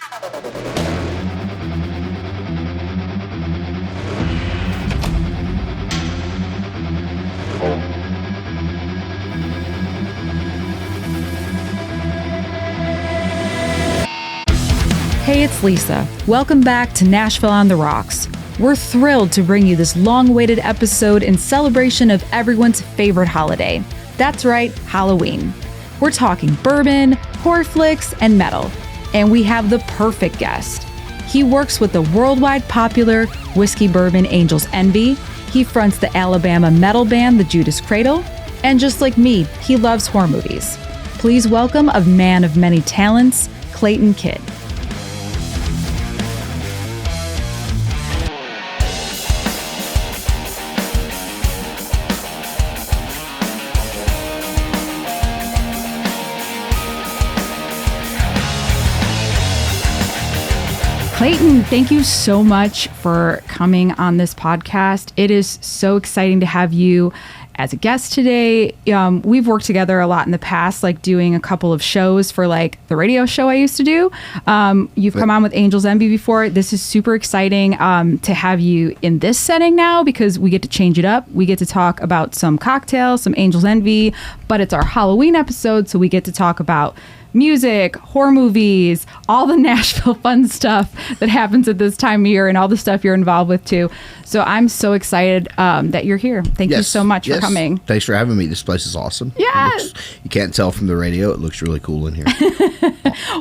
Hey, it's Lisa. Welcome back to Nashville on the Rocks. We're thrilled to bring you this long-awaited episode in celebration of everyone's favorite holiday. That's right, Halloween. We're talking bourbon, horror flicks, and metal. And we have the perfect guest. He works with the worldwide popular whiskey bourbon Angel's Envy. He fronts the Alabama metal band, the Judas Cradle. And just like me, he loves horror movies. Please welcome a man of many talents, Clayton Kidd. Clayton, thank you so much for coming on this podcast. It is so exciting to have you as a guest today. We've worked together a lot in the past, like doing a couple of shows for like the radio show I used to do. You've come on with Angel's Envy before. This is super exciting to have you in this setting now because we get to change it up. We get to talk about some cocktails, some Angel's Envy, but it's our Halloween episode, so we get to talk about music, horror movies, all the Nashville fun stuff that happens at this time of year and all the stuff you're involved with too. So I'm so excited that you're here. Thank you so much for coming. Thanks for having me. This place is awesome. Yes. You can't tell from the radio. It looks really cool in here.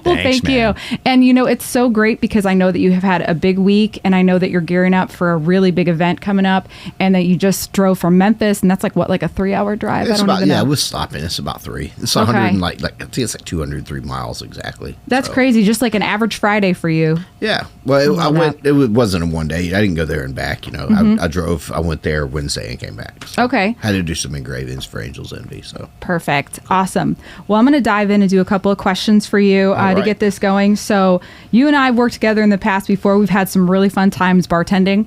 Well, thank you. And you know, it's so great because I know that you have had a big week and I know that you're gearing up for a really big event coming up and that you just drove from Memphis and that's like what, like a 3-hour drive? It's I don't even know. Yeah, we're stopping. It's about 3. It's 100 and I think it's like 203 miles exactly. That's crazy. Just like an average Friday for you. Yeah. Well, it wasn't in one day. I didn't go there and back, you know. Mm-hmm. I went there Wednesday and came back. So okay. Had to do some engravings for Angel's Envy. So perfect. Awesome. Well, I'm going to dive in and do a couple of questions for you to get this going. So you and I have worked together in the past before. We've had some really fun times bartending.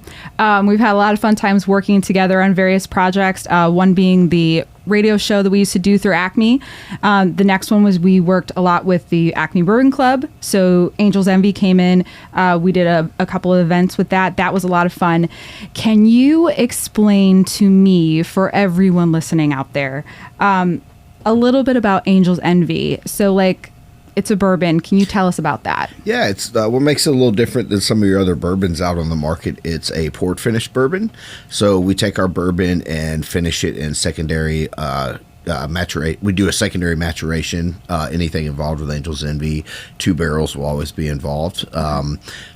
We've had a lot of fun times working together on various projects, one being the radio show that we used to do through Acme. The next one was we worked a lot with the Acme Bourbon Club. So Angel's Envy came in. We did a couple of events with that. That was a lot of fun. Can you explain to me, for everyone listening out there, a little bit about Angel's Envy? So like, it's a bourbon. Can you tell us about that? Yeah, it's what makes it a little different than some of your other bourbons out on the market. It's a port finish bourbon. So we take our bourbon and finish it in secondary maturate. We do a secondary maturation. Anything involved with Angel's Envy, 2 barrels will always be involved.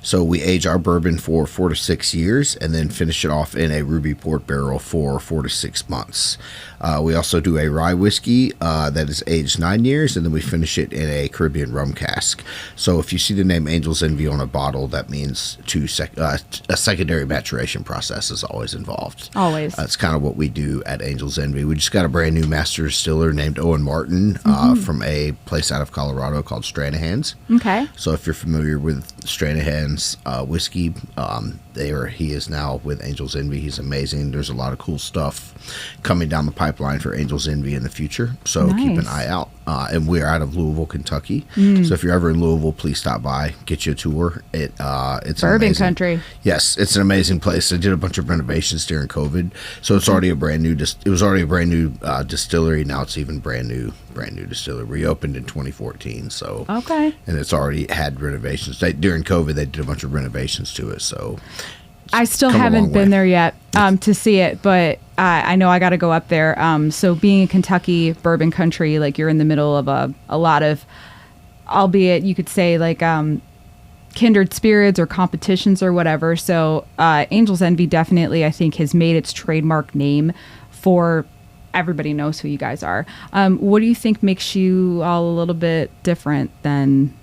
So we age our bourbon for 4 to 6 years and then finish it off in a ruby port barrel for 4 to 6 months. We also do a rye whiskey that is aged 9 years, and then we finish it in a Caribbean rum cask. So if you see the name Angel's Envy on a bottle, that means a secondary maturation process is always involved. Always. That's kind of what we do at Angel's Envy. We just got a brand new master distiller named Owen Martin from a place out of Colorado called Stranahan's. Okay. So if you're familiar with Stranahan's whiskey, he is now with Angel's Envy. He's amazing. There's a lot of cool stuff coming down the pipeline for Angel's Envy in the future. So keep an eye out. And we're out of Louisville, Kentucky. So if you're ever in Louisville, please stop by, get you a tour. It's bourbon amazing country. Yes, it's an amazing place. They did a bunch of renovations during COVID, so it's already a brand new. It was already a brand new distillery. Now it's even brand new distillery. Reopened in 2014. So okay, and it's already had renovations. During COVID, they did a bunch of renovations to it. So I still haven't been there yet to see it, but I know I got to go up there. So being in Kentucky, bourbon country, like you're in the middle of a lot of, albeit you could say like kindred spirits or competitions or whatever. So Angel's Envy definitely, I think, has made its trademark name for everybody knows who you guys are. What do you think makes you all a little bit different than,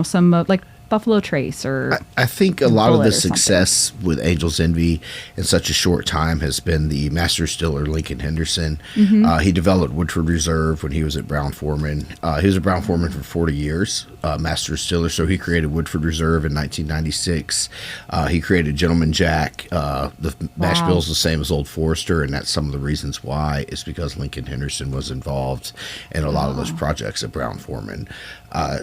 some like Buffalo Trace or I think a lot of the success with Angel's Envy in such a short time has been the master distiller Lincoln Henderson. He developed Woodford Reserve when he was at Brown Forman. He was at Brown Forman for 40 years. master distiller. So he created Woodford Reserve in 1996. He created Gentleman Jack. The mash bill is the same as Old Forester, and that's some of the reasons why. Is because Lincoln Henderson was involved in a lot of those projects at Brown-Forman.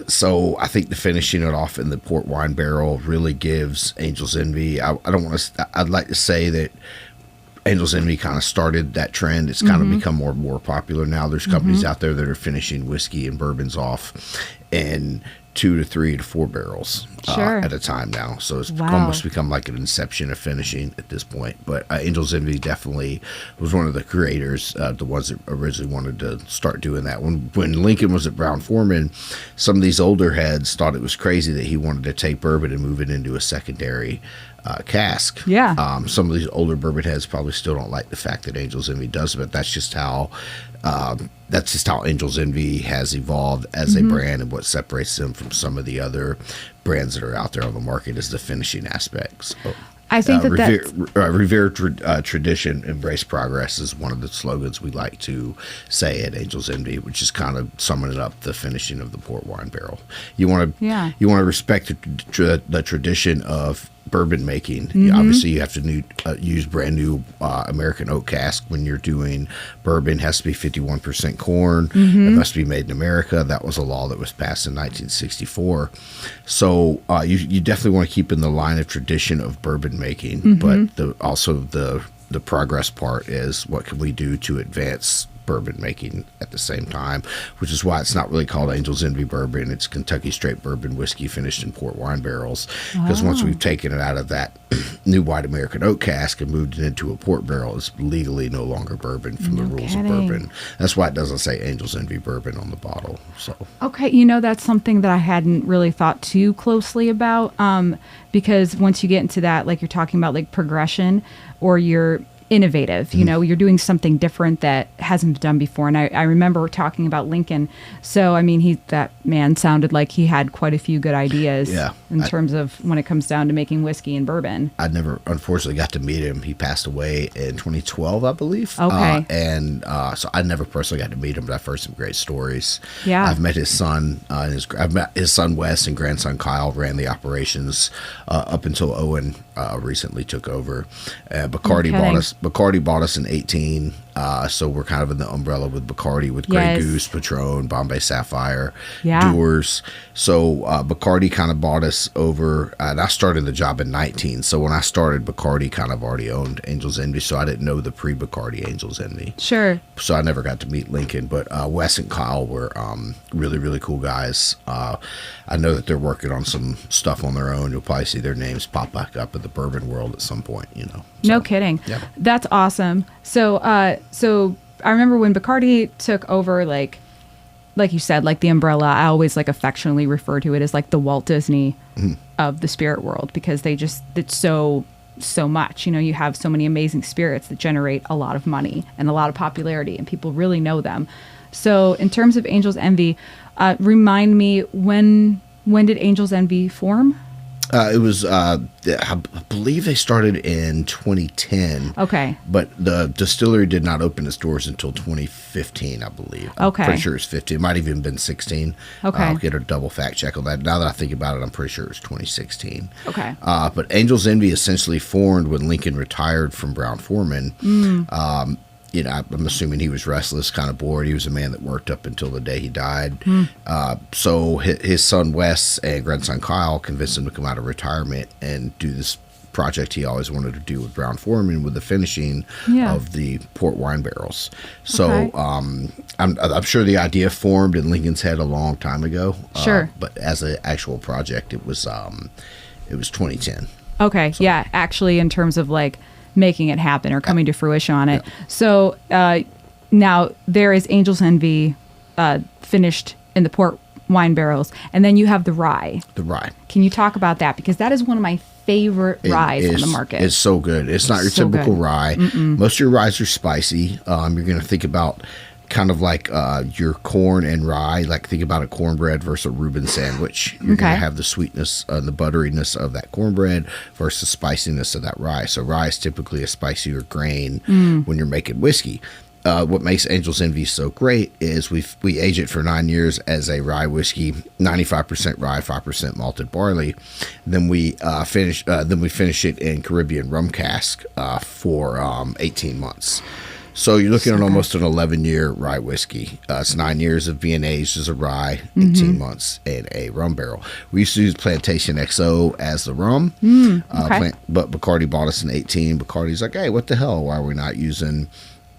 So I think the finishing it off in the port wine barrel really gives Angel's Envy. I'd like to say that Angel's Envy kind of started that trend. It's kind of become more and more popular now. There's companies out there that are finishing whiskey and bourbons off in 2 to 3 to 4 barrels at a time now. So it's almost become like an inception of finishing at this point. But Angel's Envy definitely was one of the creators, the ones that originally wanted to start doing that. When Lincoln was at Brown-Forman, some of these older heads thought it was crazy that he wanted to take bourbon and move it into a secondary cask. Yeah. Some of these older bourbon heads probably still don't like the fact that Angel's Envy does it, but that's just how Angel's Envy has evolved as a brand, and what separates them from some of the other brands that are out there on the market is the finishing aspects. So, I think revere tradition, embrace progress is one of the slogans we like to say at Angel's Envy, which is kind of summing up the finishing of the port wine barrel. You want to respect the tradition of bourbon making. Obviously, you have to use brand new American oak cask when you're doing bourbon. It has to be 51% corn. It must be made in America. That was a law that was passed in 1964. So you definitely want to keep in the line of tradition of bourbon making, but also the progress part is what can we do to advance bourbon making at the same time, which is why it's not really called Angel's Envy bourbon. It's Kentucky straight bourbon whiskey finished in port wine barrels, because once we've taken it out of that new white American oak cask and moved it into a port barrel, it's legally no longer bourbon from the rules of bourbon. That's why it doesn't say Angel's Envy bourbon on the bottle. So okay, that's something that I hadn't really thought too closely about, because once you get into that, like you're talking about like progression, or you're innovative, you're doing something different that hasn't been done before. And I remember talking about Lincoln. So, I mean, that man sounded like he had quite a few good ideas in terms of when it comes down to making whiskey and bourbon. I never, unfortunately, got to meet him. He passed away in 2012, I believe. Okay. So I never personally got to meet him, but I've heard some great stories. Yeah. I've met his son, I've met his son Wes, and grandson Kyle ran the operations up until Owen recently took over. Bacardi bought us in 18, so we're kind of in the umbrella with Bacardi, with Grey Goose, Patron, Bombay Sapphire, Dewar's. So Bacardi kind of bought us over, and I started the job in 19. So when I started, Bacardi kind of already owned Angel's Envy, so I didn't know the pre-Bacardi Angel's Envy. Sure. So I never got to meet Lincoln, but Wes and Kyle were really, really cool guys. I know that they're working on some stuff on their own. You'll probably see their names pop back up in the bourbon world at some point, So, no kidding. Yeah. That's awesome. So I remember when Bacardi took over, like you said, like the umbrella, I always like affectionately refer to it as like the Walt Disney of the spirit world, because it's so much, you have so many amazing spirits that generate a lot of money and a lot of popularity, and people really know them. So in terms of Angel's Envy, remind me, when did Angel's Envy form? It was, I believe they started in 2010. Okay. But the distillery did not open its doors until 2015, I believe. Okay. I'm pretty sure it's 15. It might have even been 16. Okay. I'll get a double fact check on that. Now that I think about it, I'm pretty sure it was 2016. Okay. But Angel's Envy essentially formed when Lincoln retired from Brown-Forman. I'm assuming he was restless, kind of bored. He was a man that worked up until the day he died. So his son Wes and grandson Kyle convinced him to come out of retirement and do this project he always wanted to do with Brown-Forman, with the finishing of the port wine barrels. So I'm sure the idea formed in Lincoln's head a long time ago. Sure. But as an actual project, it was 2010. Okay. So. Yeah. Actually, in terms of like making it happen or coming to fruition on it. Yeah. So now there is Angel's Envy finished in the port wine barrels, and then you have the rye. The rye. Can you talk about that? Because that is one of my favorite ryes on the market. It's so good. It's not your typical rye. Most of your ryes are spicy. You're going to think about kind of like your corn and rye, like think about a cornbread versus a Reuben sandwich. You're going to have the sweetness and the butteriness of that cornbread versus the spiciness of that rye. So rye is typically a spicier grain when you're making whiskey. what makes Angel's Envy so great is we age it for 9 years as a rye whiskey, 95% rye, 5% malted barley. Then we finish it in Caribbean rum cask for 18 months. So you're looking at almost an 11-year rye whiskey. It's 9 years of being aged as a rye, 18 months in a rum barrel. We used to use Plantation XO as the rum, but Bacardi bought us an 18. Bacardi's like, hey, what the hell? Why are we not using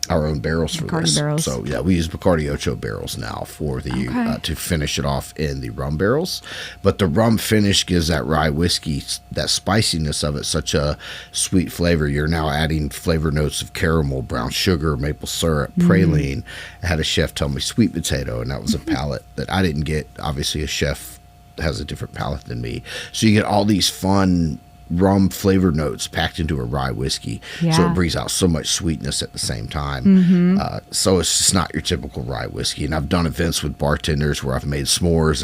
our own barrels for Bacardi this? barrels. So yeah, we use Bacardi Ocho barrels now for the to finish it off in the rum barrels. But the rum finish gives that rye whiskey, that spiciness of it, such a sweet flavor. You're now adding flavor notes of caramel, brown sugar, maple syrup, praline. I had a chef tell me sweet potato, and that was a palate that I didn't get. Obviously, a chef has a different palate than me, so you get all these fun rum flavor notes packed into a rye whiskey. So it brings out so much sweetness at the same time. So it's just not your typical rye whiskey. And I've done events with bartenders where I've made s'mores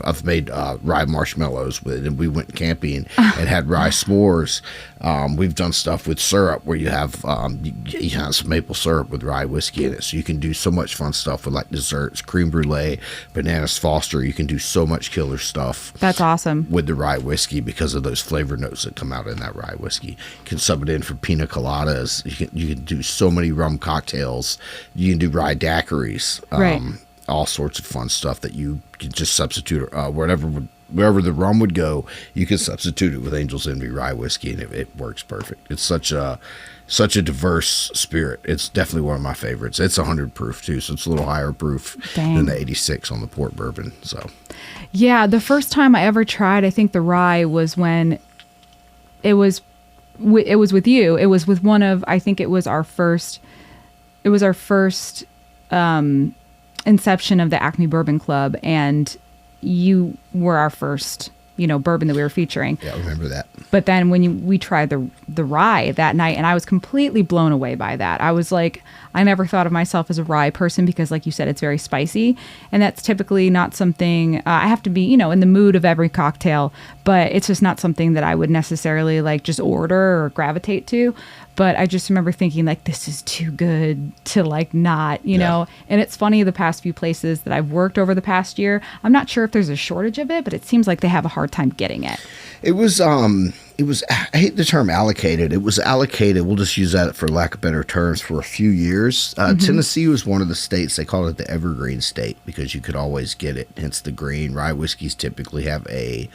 I've made rye marshmallows with it, and we went camping and had rye s'mores. We've done stuff with syrup where you have some maple syrup with rye whiskey in it. So you can do so much fun stuff with like desserts, creme brulee, bananas Foster. You can do so much killer stuff. That's awesome. With the rye whiskey because of those flavor notes that come out in that rye whiskey. You can sub it in for pina coladas. You can do so many rum cocktails. You can do rye daiquiris. All sorts of fun stuff that you can just substitute wherever the rum would go. You can substitute it with Angel's Envy rye whiskey, and it works perfect. It's such a diverse spirit. It's definitely one of my favorites. It's 100 proof too, so it's a little higher proof than the 86 on the port bourbon. So yeah, the first time I ever tried, I think the rye was when it was with you. It was with one of, I think it was our first inception of the Acme Bourbon Club, and you were our first, bourbon that we were featuring. Yeah, I remember that. But then when we tried the rye that night, and I was completely blown away by that. I was like, I never thought of myself as a rye person because, like you said, it's very spicy, and that's typically not something I have to be, in the mood of every cocktail. But it's just not something that I would necessarily like just order or gravitate to. But I just remember thinking, like, this is too good to, like, not, know. And it's funny, the past few places that I've worked over the past year, I'm not sure if there's a shortage of it, but it seems like they have a hard time getting it. It was, I hate the term allocated. It was allocated, we'll just use that for lack of better terms, for a few years. Tennessee was one of the states, they called it the evergreen state because you could always get it, hence the green. Rye whiskeys typically have a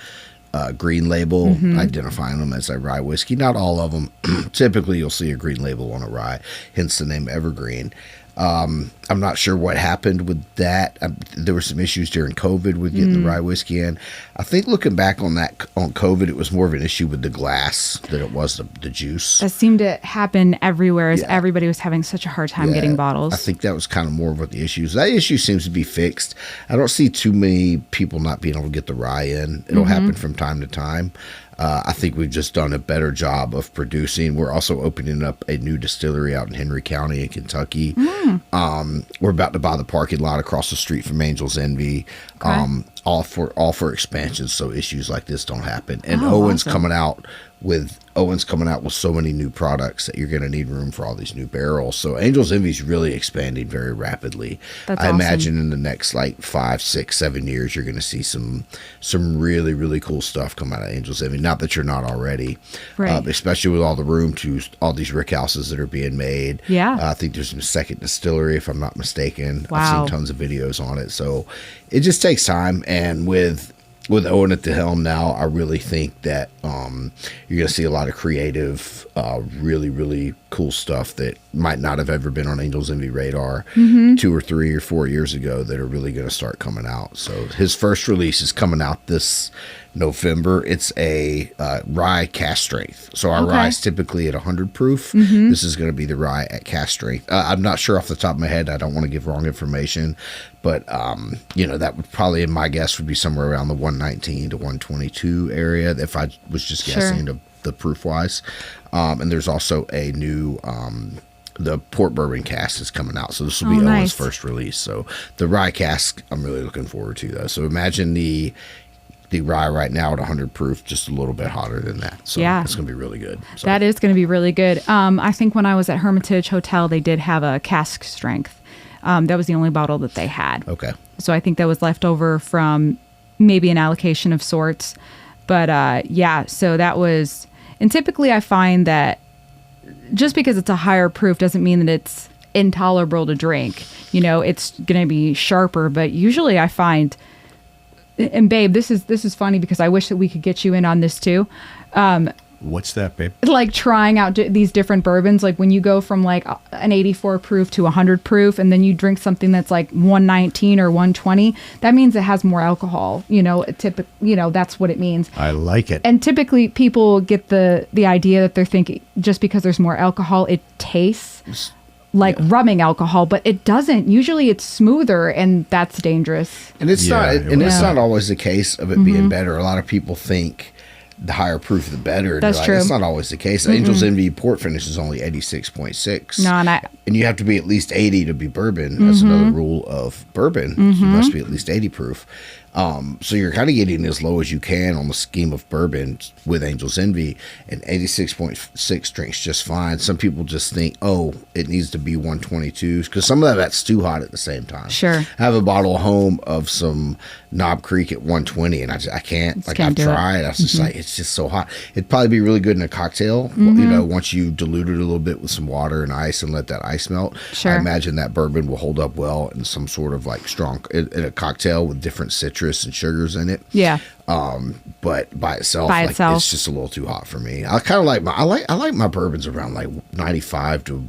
green label identifying them as a rye whiskey. Not all of them. Typically, you'll see a green label on a rye, hence the name Evergreen. I'm not sure what happened with that. There were some issues during COVID with getting the rye whiskey in. I think looking back on COVID, it was more of an issue with the glass than it was the juice. That seemed to happen everywhere as everybody was having such a hard time getting bottles. I think that was kind of more of what the issue is. That issue seems to be fixed. I don't see too many people not being able to get the rye in. It'll happen from time to time. I think we've just done a better job of producing. We're also opening up a new distillery out in Henry County in Kentucky. We're about to buy the parking lot across the street from Angel's Envy. All for expansion, so issues like this don't happen. And Owen's coming out with so many new products that you're going to need room for all these new barrels. So Angel's Envy is really expanding very rapidly. I imagine in the next like 5, 6, 7 years, you're going to see some really, really cool stuff come out of Angel's Envy. Not that you're not already, especially with all the room to all these rick houses that are being made. I think there's a second distillery, if I'm not mistaken. I've seen tons of videos on it. So it just takes time. And with Owen at the helm now, I really think that you're going to see a lot of creative, really, really cool stuff that might not have ever been on Angel's Envy radar 2 or 3 or 4 years ago that are really going to start coming out. So his first release is coming out this November. It's a rye cask strength. So our rye is typically at 100 proof. This is going to be the rye at cask strength. I'm not sure off the top of my head. I don't want to give wrong information, but that would probably, in my guess, would be somewhere around the 119 to 122 area if I was just guessing the proof wise. And there's also a new the port bourbon cask is coming out, so this will be Owen's first release. So the rye cask I'm really looking forward to, though. So imagine the rye right now at 100 proof, just a little bit hotter than that. So it's going to be really good. So. That is going to be really good. I think when I was at Hermitage Hotel, they did have a cask strength. That was the only bottle that they had. Okay. So I think that was left over from maybe an allocation of sorts. But so that was, and typically I find that just because it's a higher proof doesn't mean that it's intolerable to drink. It's going to be sharper, but usually I find, and babe, this is funny because I wish that we could get you in on this too. What's that, babe? Like trying out these different bourbons, like when you go from like an 84 proof to 100 proof, and then you drink something that's like 119 or 120, that means it has more alcohol. That's what it means. I like it. And typically people get the idea that they're thinking just because there's more alcohol, it tastes like rumming alcohol, but it doesn't. Usually it's smoother, and that's dangerous. And it's it's not always the case of it being better. A lot of people think the higher proof, the better. That's true. It's not always the case. Angel's Envy port finish is only 86.6. No, and you have to be at least 80 to be bourbon. That's another rule of bourbon. You must be at least 80 proof. So you're kind of getting as low as you can on the scheme of bourbon with Angel's Envy, and 86.6 drinks just fine. Some people just think, it needs to be 122s because some of that's too hot at the same time. Sure. I have a bottle home of some Knob Creek at 120, and I can't. Like I've tried. I was just like, it's just so hot. It'd probably be really good in a cocktail. Once you dilute it a little bit with some water and ice and let that ice melt. Sure. I imagine that bourbon will hold up well in some sort of like strong in a cocktail with different citrus and sugars in it. Yeah. But by itself, it's just a little too hot for me. I kind of like I like my bourbons around like 95 to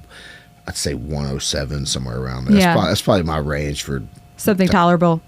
I'd say 107, somewhere around there. Yeah. That's probably my range for something tolerable.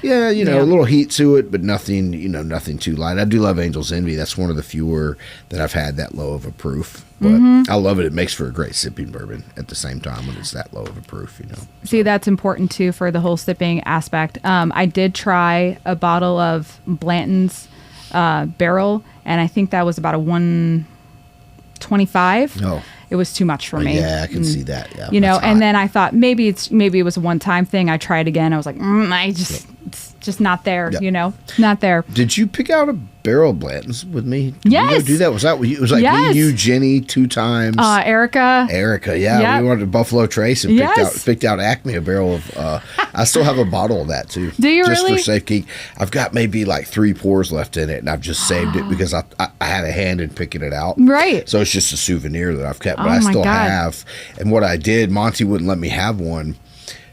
Yeah, a little heat to it, but nothing, nothing too light. I do love Angel's Envy. That's one of the fewer that I've had that low of a proof. But I love it. It makes for a great sipping bourbon at the same time when it's that low of a proof, See, that's important too for the whole sipping aspect. I did try a bottle of Blanton's barrel, and I think that was about a 125. No. It was too much for me. Yeah, I can see that. Yeah, and then I thought maybe it was a one-time thing. I tried again. I was like, it's just not there. Not there. Did you pick out a barrel of Blanton's with me? Yes. We go do that? Was that it was like me, you, Jenny, 2 times. Erica, yeah. Yep. We went to Buffalo Trace and picked out Acme a barrel of. I still have a bottle of that too. Do you just really? For safekeeping. I've got maybe like 3 pours left in it, and I've just saved it because I had a hand in picking it out. Right. So it's just a souvenir that I've kept, but I still have. And what I did, Monty wouldn't let me have one.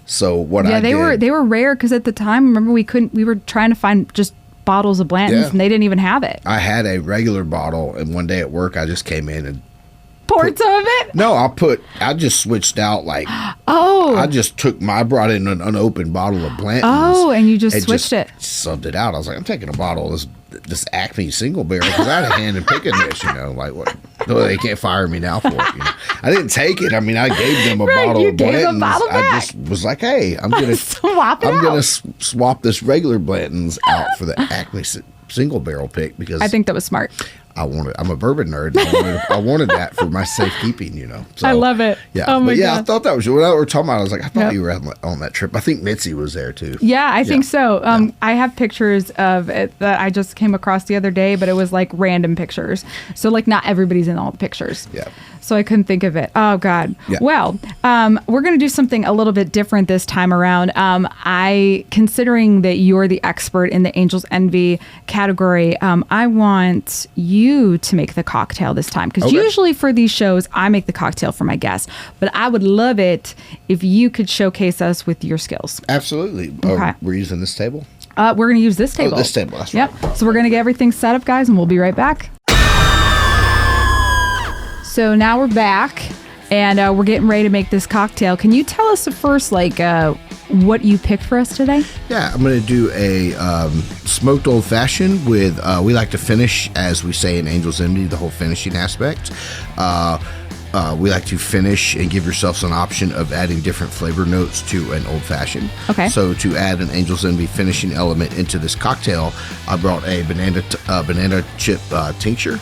So what I did, they were rare because at the time, remember we were trying to find just bottles of Blanton's and they didn't even have it. I had a regular bottle, and one day at work I just came in and poured some of it. No, I just switched out I brought in an unopened bottle of Blanton's. And you just switched it. Subbed it out. I was like, I'm taking a bottle of this Acme single barrel because I had a hand in picking this, like what? No, they can't fire me now for it. I didn't take it. I mean, I gave them a bottle of Blanton's. I just was like, hey, I'm gonna swap this regular Blanton's out for the Acme single barrel pick because I think that was smart. I'm a bourbon nerd. I wanted that for my safekeeping, So, I love it. Yeah. Oh my God. I thought that was what we were talking about. I was like, I thought you were on that trip. I think Mitzi was there too. Yeah, I think so. I have pictures of it that I just came across the other day, but it was like random pictures. So like not everybody's in all the pictures. Yeah. So I couldn't think of it. Oh God. Yeah. Well, we're going to do something a little bit different this time around. Considering that you're the expert in the Angel's Envy category, I want you to make the cocktail this time because usually for these shows I make the cocktail for my guests, but I would love it if you could showcase us with your skills. Absolutely. Okay. We're using this table. We're going to use this table. Oh, this table. That's right. Yep. So we're going to get everything set up, guys, and we'll be right back. So now we're back, and we're getting ready to make this cocktail. Can you tell us first, what you picked for us today? Yeah, I'm going to do a smoked old fashioned with, we like to finish, as we say in Angel's Envy, the whole finishing aspect. We like to finish and give yourselves an option of adding different flavor notes to an old fashioned. Okay. So to add an Angel's Envy finishing element into this cocktail, I brought a banana chip tincture.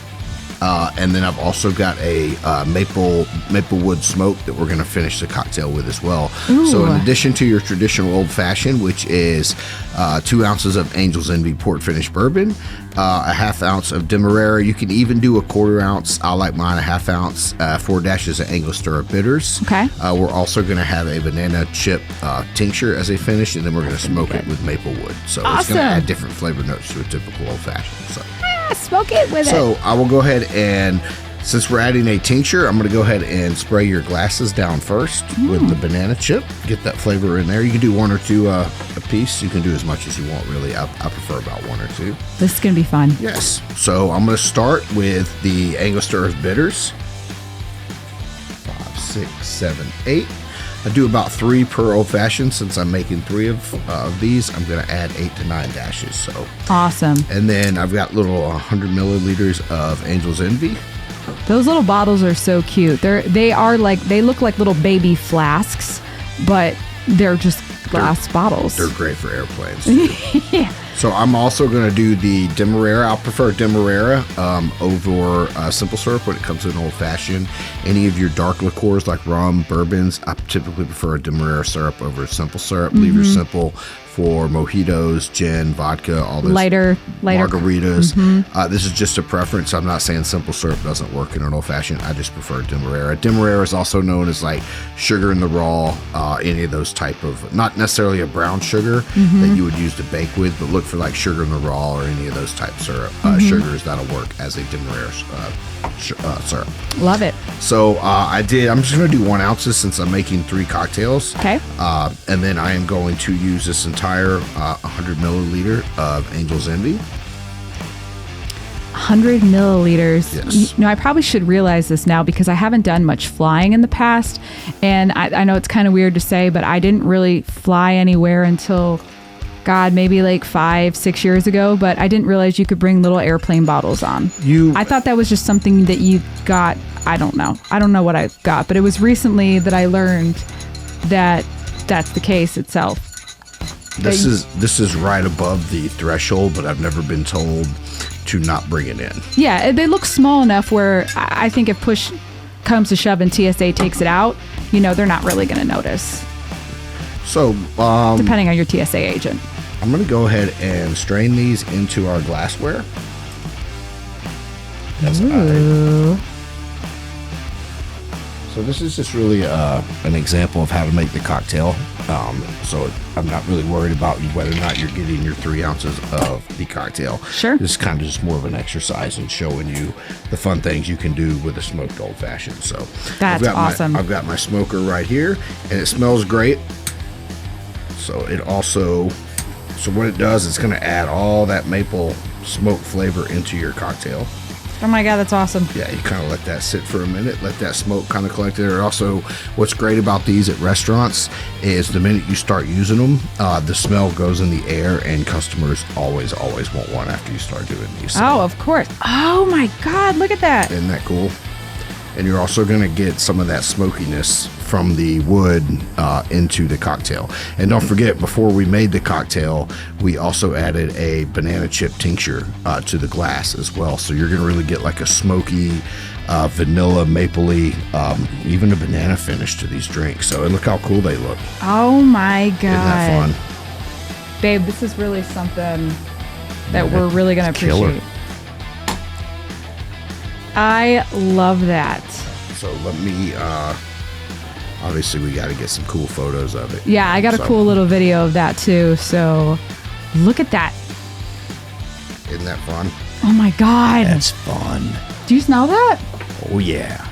And then I've also got a maple wood smoke that we're going to finish the cocktail with as well. Ooh. So in addition to your traditional old fashioned, which is 2 ounces of Angel's Envy port finished bourbon, a half ounce of Demerara. You can even do a 1/4 ounce. I like mine a half ounce. 4 dashes of Angostura bitters. Okay. We're also going to have a banana chip tincture as a finish, and then we're going to smoke it with maple wood. So it's going to add different flavor notes to a typical old fashioned. So. Smoke it with it. So I will go ahead and, since we're adding a tincture, I'm going to go ahead and spray your glasses down first with the banana chip. Get that flavor in there. You can do 1 or 2 a piece. You can do as much as you want, really. I prefer about 1 or 2. This is going to be fun. Yes. So I'm going to start with the Angostura bitters. 5, 6, 7, 8. I do about 3 per old fashioned. Since I'm making 3 of these, I'm going to add 8 to 9 dashes. So awesome. And then I've got little 100 milliliters of Angel's Envy. Those little bottles are so cute. They look like little baby flasks, but they're just glass bottles. They're great for airplanes. Yeah. So I'm also going to do the Demerara. I'll prefer Demerara over simple syrup when it comes to an old fashioned. Any of your dark liqueurs like rum, bourbons, I typically prefer a Demerara syrup over simple syrup. Leave your simple for mojitos, gin, vodka, all those lighter margaritas. This is just a preference. I'm not saying simple syrup doesn't work in an old fashioned. I just prefer Demerara. Demerara is also known as like sugar in the raw, any of those type of, not necessarily a brown sugar that you would use to bake with, but look for like sugar in the raw or any of those type syrup sugars that'll work as a Demerara syrup. Love it. So I'm just going to do 1 ounces since I'm making 3 cocktails. Okay. And then I am going to use this entire 100 milliliter of Angel's Envy. 100 milliliters. Yes. I probably should realize this now because I haven't done much flying in the past. And I know it's kind of weird to say, but I didn't really fly anywhere until, maybe like 5-6 years ago. But I didn't realize you could bring little airplane bottles on. I thought that was just something that you got. I don't know. I don't know what I got, but it was recently that I learned that that's the case itself. This is right above the threshold, but I've never been told to not bring it in. Yeah, they look small enough where I think if push comes to shove and TSA takes it out, they're not really going to notice. So, depending on your TSA agent. I'm going to go ahead and strain these into our glassware. So this is just really an example of how to make the cocktail. So I'm not really worried about whether or not you're getting your 3 ounces of the cocktail. Sure. This is kind of just more of an exercise in showing you the fun things you can do with a smoked old fashioned. So that's awesome. I've got my smoker right here, and it smells great. So what it does, it's going to add all that maple smoke flavor into your cocktail. Oh my God, that's awesome. Yeah, you kind of let that sit for a minute, let that smoke kind of collect there. Also, what's great about these at restaurants is the minute you start using them, the smell goes in the air, and customers always want one after you start doing these. So, oh, of course. Oh my God, look at that. Isn't that cool? And you're also going to get some of that smokiness from the wood into the cocktail. And don't forget, before we made the cocktail, we also added a banana chip tincture to the glass as well. So you're going to really get like a smoky, vanilla, mapley, even a banana finish to these drinks. So look how cool they look. Oh my God. Isn't that fun? Babe, this is really something that we're really going to appreciate. I love that. So let me, obviously we got to get some cool photos of it. Yeah, I got a cool little video of that too. So look at that. Isn't that fun? Oh my God. That's fun. Do you smell that? Oh yeah.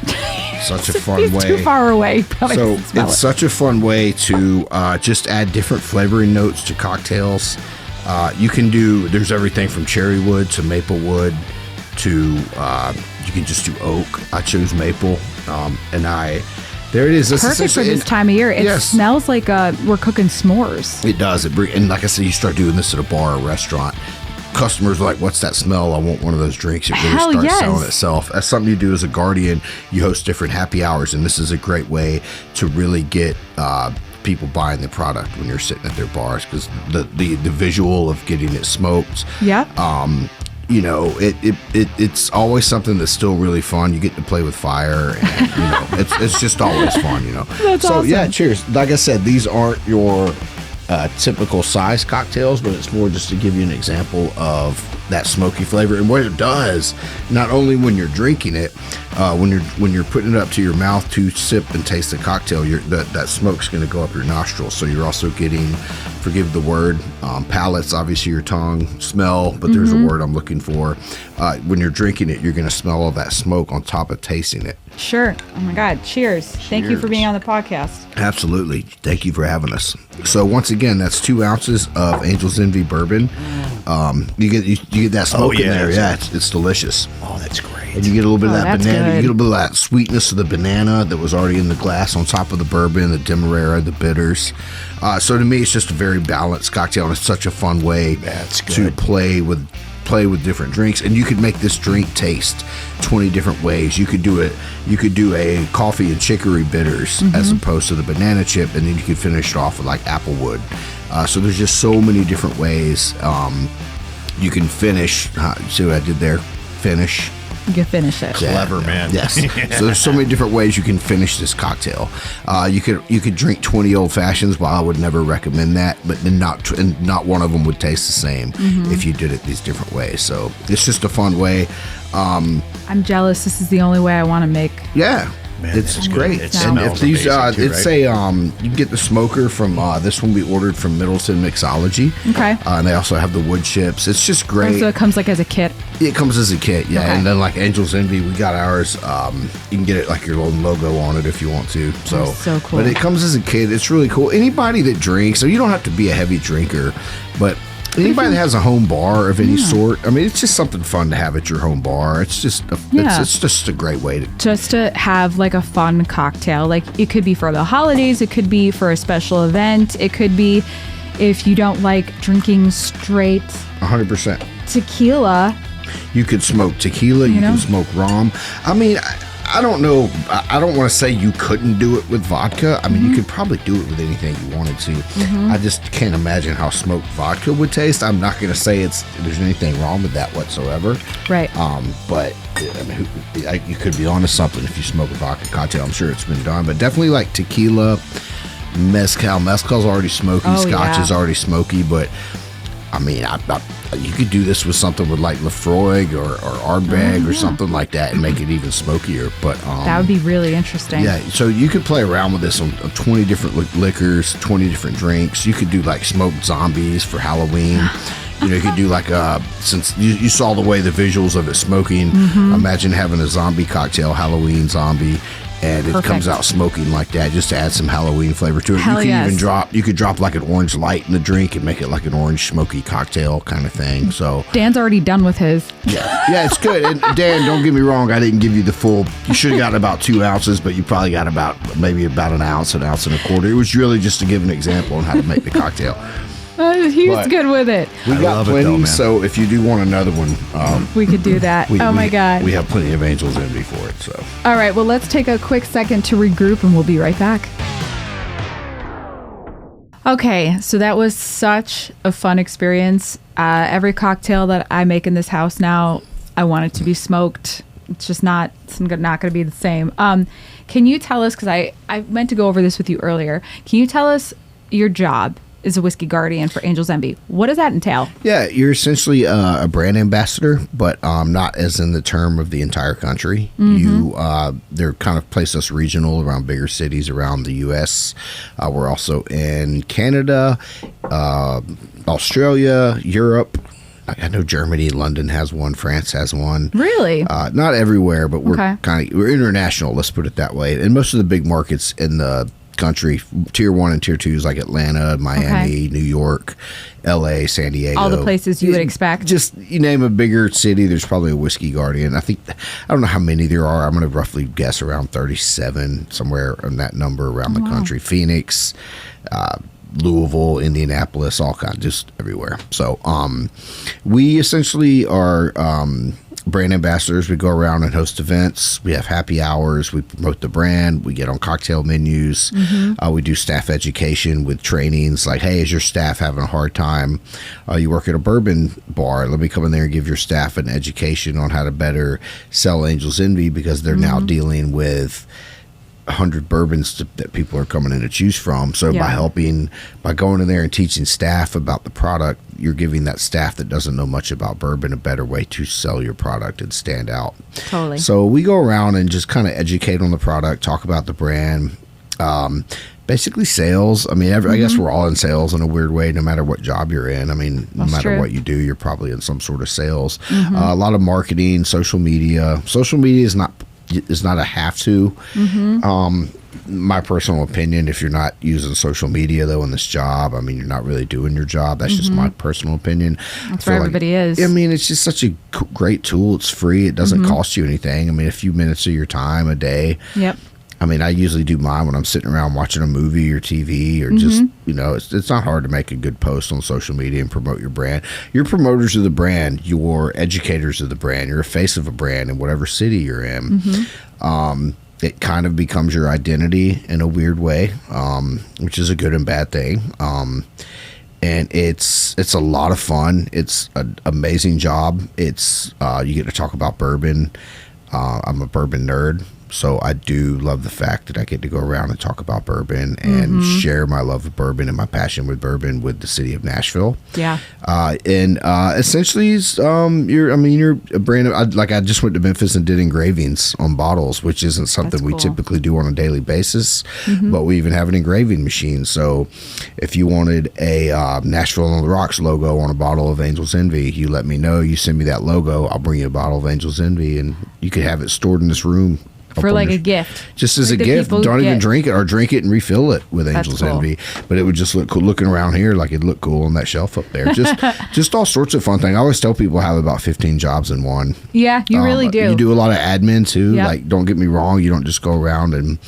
Such a fun He's way. too far away. So it's such a fun way to just add different flavoring notes to cocktails. You can do, there's everything from cherry wood to maple wood to, you can just do oak. I chose maple. There it is. This perfect for this time of year. It smells like we're cooking s'mores. It does. And like I said, you start doing this at a bar or restaurant. Customers are like, what's that smell? I want one of those drinks. It really starts selling itself. That's something you do as a guardian. You host different happy hours, and this is a great way to really get people buying the product when you're sitting at their bars, because the visual of getting it smoked. Yeah. it's always something that's still really fun. You get to play with fire, and it's just always fun. That's so awesome. Yeah, cheers. Like I said, these aren't your typical size cocktails, but it's more just to give you an example of that smoky flavor and what it does. Not only when you're drinking it, when you're putting it up to your mouth to sip and taste the cocktail, that smoke's going to go up your nostrils. So you're also getting, forgive the word, palates, obviously your tongue, smell, but there's a word I'm looking for. When you're drinking it, you're going to smell all that smoke on top of tasting it. Sure. Oh my God. Cheers. Thank you for being on the podcast. Absolutely. Thank you for having us. So once again, that's 2 ounces of Angel's Envy bourbon. You get that smoke in there. Yeah, it's delicious. Oh, that's great. And you get a little bit of that banana. Good. You get a little bit of that sweetness of the banana that was already in the glass on top of the bourbon, the demerara, the bitters. So to me, it's just a very balanced cocktail, and it's such a fun way to play with different drinks. And you could make this drink taste 20 different ways. You could do a coffee and chicory bitters as opposed to the banana chip, and then you could finish it off with like applewood. So there's just so many different ways you can finish. See what I did there? Finish. You can finish it. Clever, man. Yes. So there's so many different ways you can finish this cocktail. You could drink 20 old fashions. Well, I would never recommend that, but then not one of them would taste the same if you did it these different ways. So it's just a fun way. I'm jealous. This is the only way I want to make. Yeah. Man, it's great. It And if smells these, amazing too, it's right? you can get the smoker from this one we ordered from Middleton Mixology. Okay. And they also have the wood chips. It's just great. So it comes like as a kit. It comes as a kit, yeah. Okay. And then like Angel's Envy, we got ours. You can get it like your little logo on it if you want to. So, so cool. But it comes as a kit. It's really cool. Anybody that drinks, so you don't have to be a heavy drinker, but anybody that has a home bar of any sort, I mean, it's just something fun to have at your home bar. It's just it's just a great way to just to have like a fun cocktail. Like it could be for the holidays, it could be for a special event, it could be if you don't like drinking straight 100%. tequila. You could smoke tequila, you can smoke rum. I mean, I don't know. I don't want to say you couldn't do it with vodka. I mean, you could probably do it with anything you wanted to. I just can't imagine how smoked vodka would taste. I'm not going to say there's anything wrong with that whatsoever. Right. But I mean, you could be onto something if you smoke a vodka cocktail. I'm sure it's been done, but definitely like tequila, mezcal. Mezcal's already smoky. Oh, Scotch yeah. is already smoky, but I mean, you could do this with something with like Lafroig or Ardbeg or something like that and make it even smokier. But That would be really interesting. yeah, so you could play around with this on 20 different liquors, 20 different drinks. You could do like smoked zombies for Halloween. You could do like since you saw the way the visuals of it smoking, imagine having a zombie cocktail, Halloween zombie, and it comes out smoking like that, just to add some Halloween flavor to it. Hell you can yes. you could drop like an orange light in the drink and make it like an orange smoky cocktail kind of thing. So Dan's already done with his. yeah, it's good. And Dan, don't get me wrong, I didn't give you the full. You should have got about 2 ounces, but you probably got maybe about an ounce and a quarter. It was really just to give an example on how to make the cocktail. He was But- good with it. We I got love it plenty, though, man. so if you do want another one, We could do that. My God. we have plenty of Angel's Envy for it. So All right, well, let's take a quick second to regroup and we'll be right back. Okay, so that was such a fun experience. Every cocktail that I make in this house now, I want it to be smoked. It's just not going to be the same. Can you tell us, because I meant to go over this with you earlier, can you tell us your job as a whiskey guardian for Angel's Envy? What does that entail? yeah, you're essentially a brand ambassador, but not as in the term of the entire country. They're kind of placed us regional around bigger cities around the U.S. We're also in Canada, Australia, Europe. I know Germany, London has one, France has one. Really? Not everywhere, but we're Okay. we're international. Let's put it that way. And most of the big markets in the country, tier 1 and tier 2 is like Atlanta, Miami, New York, LA, San Diego. All the places you would expect. Just you name a bigger city, there's probably a whiskey guardian. I don't know how many there are. I'm going to roughly guess around 37, somewhere in that number around the country. Phoenix, Louisville, Indianapolis, all kinds, just everywhere. So we essentially are brand ambassadors. We go around and host events. We have happy hours. We promote the brand. We get on cocktail menus. We do staff education with trainings like, hey, is your staff having a hard time? You work at a bourbon bar. Let me come in there and give your staff an education on how to better sell Angel's Envy, because they're now dealing with 100 bourbons that people are coming in to choose from. So by going in there and teaching staff about the product, you're giving that staff that doesn't know much about bourbon a better way to sell your product and stand out. Totally. So we go around and just kind of educate on the product, talk about the brand, basically sales. I mean, I guess we're all in sales in a weird way, no matter what job you're in. I mean, no matter what you do, you're probably in some sort of sales. A lot of marketing, social media. Social media is not a have to. My personal opinion, if you're not using social media though in this job, I mean, you're not really doing your job. That's just my personal opinion. That's where everybody is. I mean, it's just such a great tool. It's free. It doesn't cost you anything. I mean, a few minutes of your time a day. Yep. I mean, I usually do mine when I'm sitting around watching a movie or TV or just, it's not hard to make a good post on social media and promote your brand. You're promoters of the brand. You're educators of the brand. You're a face of a brand in whatever city you're in. It kind of becomes your identity in a weird way, which is a good and bad thing. And it's a lot of fun. It's an amazing job. It's you get to talk about bourbon. I'm a bourbon nerd. So I do love the fact that I get to go around and talk about bourbon and share my love of bourbon and my passion with bourbon with the city of Nashville. Yeah. And essentially, you're a brand of, I just went to Memphis and did engravings on bottles, which isn't something we typically do on a daily basis, but we even have an engraving machine. So if you wanted a Nashville on the Rocks logo on a bottle of Angel's Envy, you let me know. You send me that logo. I'll bring you a bottle of Angel's Envy, and you could have it stored in this room. For like a gift. Just as a gift. Don't even drink it, or drink it and refill it with Angel's Envy. But it would just look cool. Looking around here, like it'd look cool on that shelf up there. Just all sorts of fun things. I always tell people I have about 15 jobs in one. Yeah, you really do. You do a lot of admin too. Yep. Like, don't get me wrong, you don't just go around and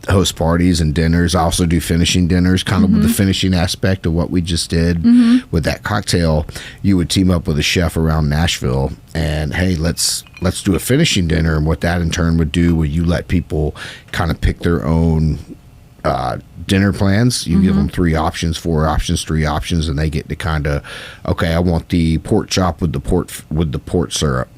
host parties and dinners. I also do finishing dinners, kind of with the finishing aspect of what we just did with that cocktail. You would team up with a chef around Nashville and, hey, let's do a finishing dinner. And what that in turn would do would you let people kind of pick their own dinner plans. You give them 3 options, 4 options, 3 options, and they get to kind of, okay, I want the pork chop with the port syrup.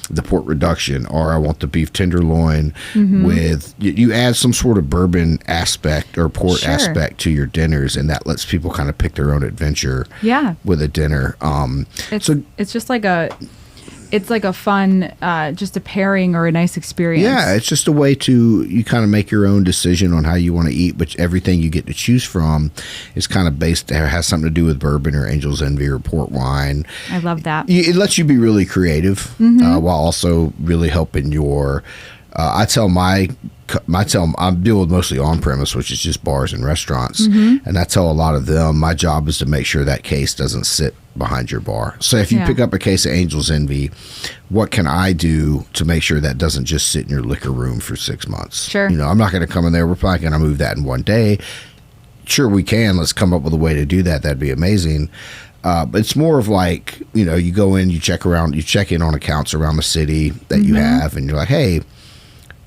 The port reduction, or I want the beef tenderloin with, you add some sort of bourbon aspect or port aspect to your dinners, and that lets people kind of pick their own adventure with a dinner. It's just like a fun, just a pairing or a nice experience. Yeah, it's just a way to, you kind of make your own decision on how you want to eat, but everything you get to choose from is kind of based, has something to do with bourbon or Angel's Envy or port wine. I love that. It lets you be really creative while also really helping your, I deal with mostly on-premise, which is just bars and restaurants, and I tell a lot of them my job is to make sure that case doesn't sit behind your bar. So if you pick up a case of Angel's Envy, what can I do to make sure that doesn't just sit in your liquor room for 6 months? Sure. I'm not going to come in there, we're probably going to move that in one day. Sure, we can. Let's come up with a way to do that. That'd be amazing. But it's more of like, you go in, you check in on accounts around the city that you have, and you're like, hey,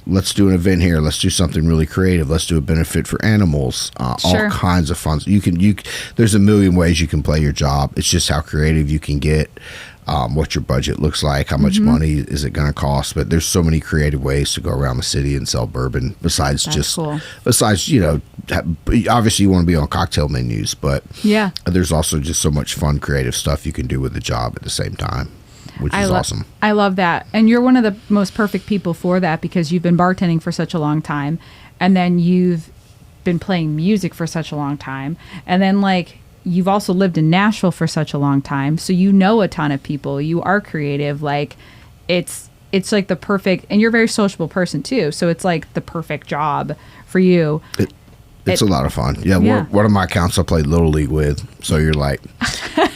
let's do an event here. Let's do something really creative. Let's do a benefit for animals. All kinds of fun. There's a million ways you can play your job. It's just how creative you can get, what your budget looks like, how much money is it going to cost. But there's so many creative ways to go around the city and sell bourbon besides obviously you want to be on cocktail menus, but there's also just so much fun, creative stuff you can do with the job at the same time, which is awesome. I love that. And you're one of the most perfect people for that, because you've been bartending for such a long time, and then you've been playing music for such a long time, and then you've also lived in Nashville for such a long time, so you know a ton of people. You are creative. It's like the perfect, and you're a very sociable person too, so it's like the perfect job for you. It's a lot of fun. Yeah. One of my accounts I played Little League with, so you're like,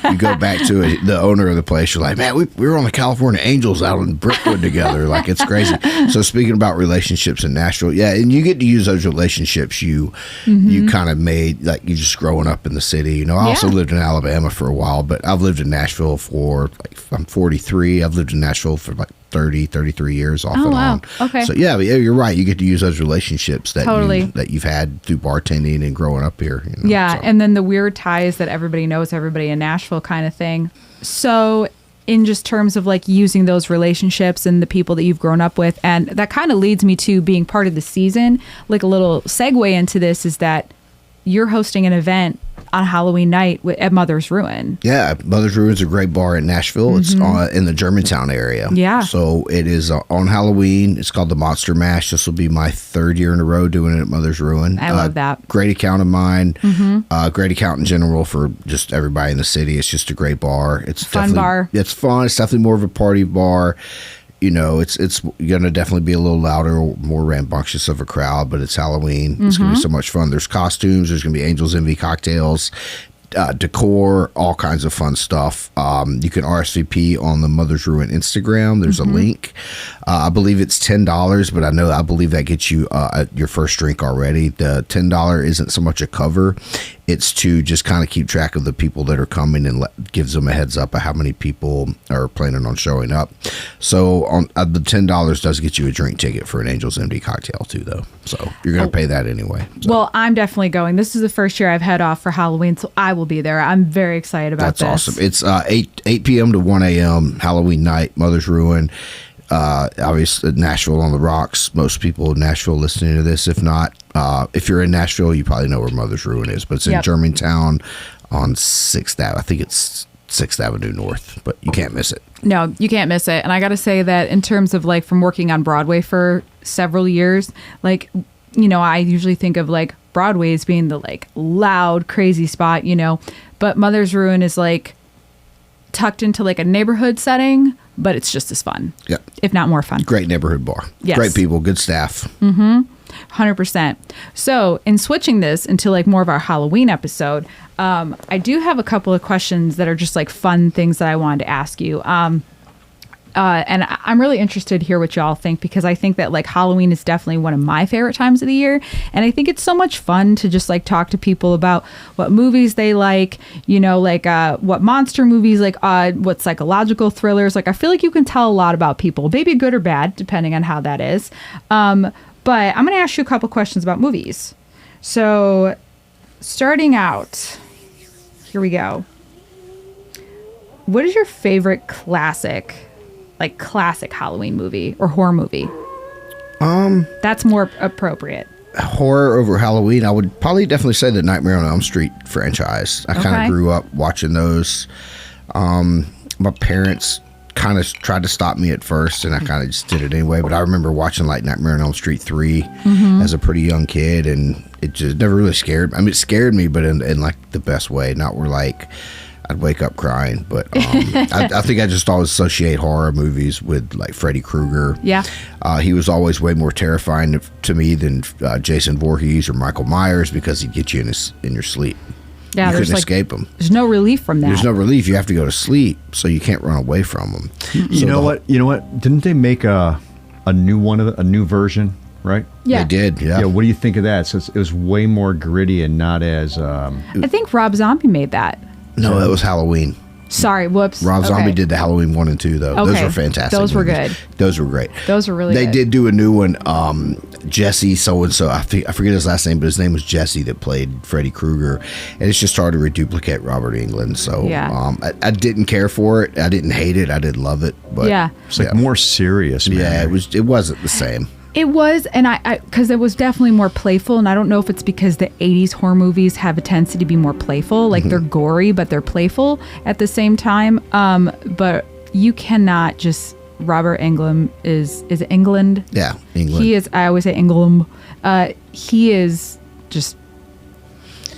You go back to it, the owner of the place, you're like, man, we were on the California Angels out in Brickwood together. Like, it's crazy. So speaking about relationships in Nashville, yeah, and you get to use those relationships you kind of made, like, you just growing up in the city. You know, I also lived in Alabama for a while, but I've lived in Nashville for, like, I'm 43. I've lived in Nashville for like 33 years off and on. Okay. So yeah, you're right. You get to use those relationships that that you've had through bartending and growing up here. You know, yeah, and then the weird ties that everybody knows everybody in Nashville kind of thing. So in just terms of like using those relationships and the people that you've grown up with, and that kind of leads me to being part of the season. Like a little segue into this is that you're hosting an event on Halloween night at Mother's Ruin. Yeah, Mother's Ruin's a great bar in Nashville. It's in the Germantown area. Yeah. So it is on Halloween. It's called the Monster Mash. This will be my 3rd year in a row doing it at Mother's Ruin. I love that. Great account of mine. Great account in general for just everybody in the city. It's just a great bar. It's fun bar. It's fun. It's definitely more of a party bar. You know, it's going to definitely be a little louder, more rambunctious of a crowd, but it's Halloween. It's going to be so much fun. There's costumes. There's going to be Angel's Envy cocktails, decor, all kinds of fun stuff. You can RSVP on the Mother's Ruin Instagram. There's a link. I believe it's $10, but I believe that gets you your first drink already. The $10 isn't so much a cover. It's to just kind of keep track of the people that are coming and gives them a heads up of how many people are planning on showing up. So on the $10 does get you a drink ticket for an Angel's Envy cocktail too, though. So you're going to pay that anyway. So. Well, I'm definitely going. This is the first year I've had off for Halloween, so I will be there. I'm very excited about this. That's awesome. It's 8 p.m. to 1 a.m. Halloween night, Mother's Ruin. Obviously, Nashville on the rocks. Most people in Nashville listening to this. If not, if you're in Nashville, you probably know where Mother's Ruin is. But it's in Germantown on 6th Ave. I think it's 6th Avenue North, but you can't miss it. No, you can't miss it. And I got to say that in terms of like from working on Broadway for several years, like, you know, I usually think of like Broadway as being the like loud, crazy spot, you know, but Mother's Ruin is like tucked into like a neighborhood setting, but it's just as fun. Yeah. If not more fun. Great neighborhood bar. Yes. Great people, good staff. 100%. So in switching this into like more of our Halloween episode, I do have a couple of questions that are just like fun things that I wanted to ask you. And I'm really interested to hear what y'all think, because I think that like Halloween is definitely one of my favorite times of the year. And I think it's so much fun to just like talk to people about what movies they like, you know, like what monster movies, like what psychological thrillers. Like I feel like you can tell a lot about people, maybe good or bad, depending on how that is. But I'm going to ask you a couple questions about movies. So starting out, here we go. What is your favorite classic Halloween movie or horror movie? That's more appropriate. Horror over Halloween, I would probably definitely say the Nightmare on Elm Street franchise. I kind of grew up watching those. My parents kind of tried to stop me at first, and I kind of just did it anyway. But I remember watching like Nightmare on Elm Street 3 as a pretty young kid, and it just never really scared me. I mean, it scared me, but in like the best way, not where like I'd wake up crying. But I think I just always associate horror movies with like Freddy Krueger. Yeah. He was always way more terrifying to me than Jason Voorhees or Michael Myers, because he'd get you in your sleep. Yeah, you couldn't escape him. There's no relief from that. There's no relief. You have to go to sleep, so you can't run away from them. You know what? Didn't they make a new one of a new version? Right? Yeah, they did. Yeah. Yeah. What do you think of that? So it was way more gritty and not as. I think Rob Zombie made that. No, that was Halloween. Sorry, whoops. Rob Zombie did the Halloween 1 and 2, though. Okay. Those were fantastic. Those were movies. good. Those were great. Those were really good. They did do a new one. Jesse so-and-so, I forget his last name, but his name was Jesse, that played Freddy Krueger. And it's just hard to reduplicate Robert Englund. So I didn't care for it. I didn't hate it. I didn't love it. But it's like more serious, man. Yeah, it wasn't the same. It was, and I because it was definitely more playful, and I don't know if it's because the 80s horror movies have a tendency to be more playful, like they're gory, but they're playful at the same time. But you cannot just, Robert Englund is it England? Yeah, England. He is, I always say Englund. He is just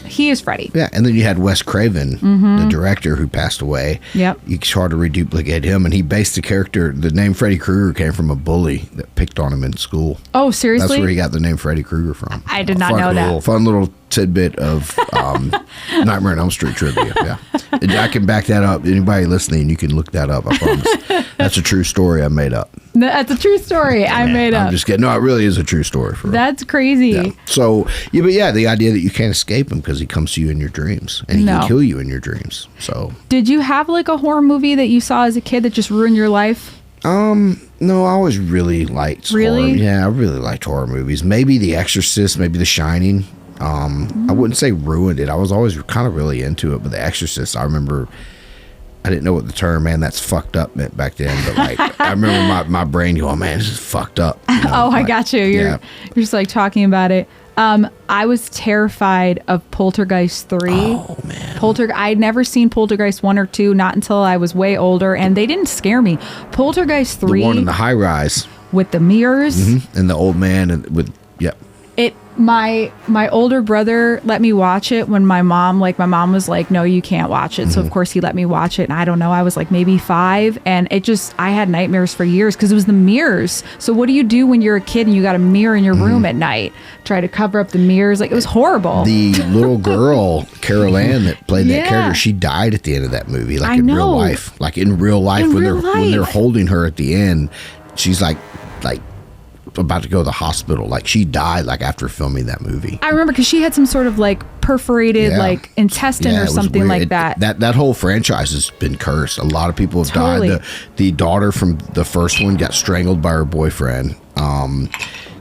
He is Freddy. Yeah, and then you had Wes Craven, the director who passed away. Yep. You tried to reduplicate him, and he based the character. The name Freddy Krueger came from a bully that picked on him in school. Oh, seriously? That's where he got the name Freddy Krueger from. I did not know that. Fun little tidbit of Nightmare on Elm Street trivia. Yeah, and I can back that up. Anybody listening, you can look that up. I promise. That's a true story I made up. That's a true story I made up. I'm just kidding. No, it really is a true story. For That's crazy. Yeah. So, but the idea that you can't escape him because he comes to you in your dreams and he can kill you in your dreams. So, did you have like a horror movie that you saw as a kid that just ruined your life? No, I always really liked horror. Yeah, I really liked horror movies. Maybe The Exorcist, maybe The Shining. I wouldn't say ruined it. I was always kind of really into it, but The Exorcist, I remember I didn't know what the term "man, that's fucked up" meant back then, but like I remember my brain going, "Man, this is fucked up." You know, I got you. You're just like talking about it. I was terrified of Poltergeist 3. Oh man. I'd never seen Poltergeist 1 or 2, not until I was way older, and they didn't scare me. Poltergeist 3, the one in the high rise with the mirrors, and the old man and with my older brother let me watch it when my mom was like, no, you can't watch it. So of course he let me watch it, and I don't know, I was like maybe 5, and I had nightmares for years because it was the mirrors. So what do you do when you're a kid and you got a mirror in your room at night? Try to cover up the mirrors. Like, it was horrible. The little girl Carol Ann that played that character, she died at the end of that movie, like in real life. Like in real life, when they're holding her at the end, she's like about to go to the hospital. Like, she died like after filming that movie. I remember because she had some sort of like perforated like intestine or something like that. That whole franchise has been cursed. A lot of people have died. The daughter from the first one got strangled by her boyfriend.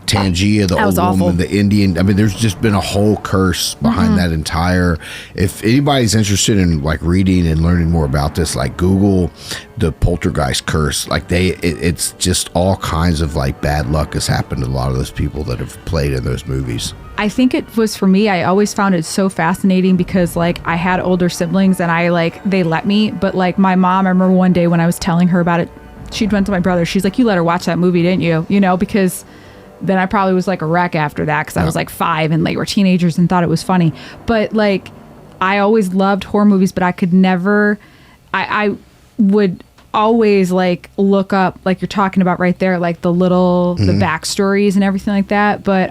Tangia, the old woman, the Indian. I mean, there's just been a whole curse behind that entire. If anybody's interested in like reading and learning more about this, like Google the Poltergeist curse. Like it's just all kinds of like bad luck has happened to a lot of those people that have played in those movies. I think it was for me. I always found it so fascinating because like I had older siblings and they let me, but like my mom, I remember one day when I was telling her about it, she went to my brother. She's like, "You let her watch that movie, didn't you?" You know, because then I probably was like a wreck after that because I was like 5 and they were teenagers and thought it was funny. But like, I always loved horror movies, but I could never, I would always like look up, like you're talking about right there, like the backstories and everything like that. But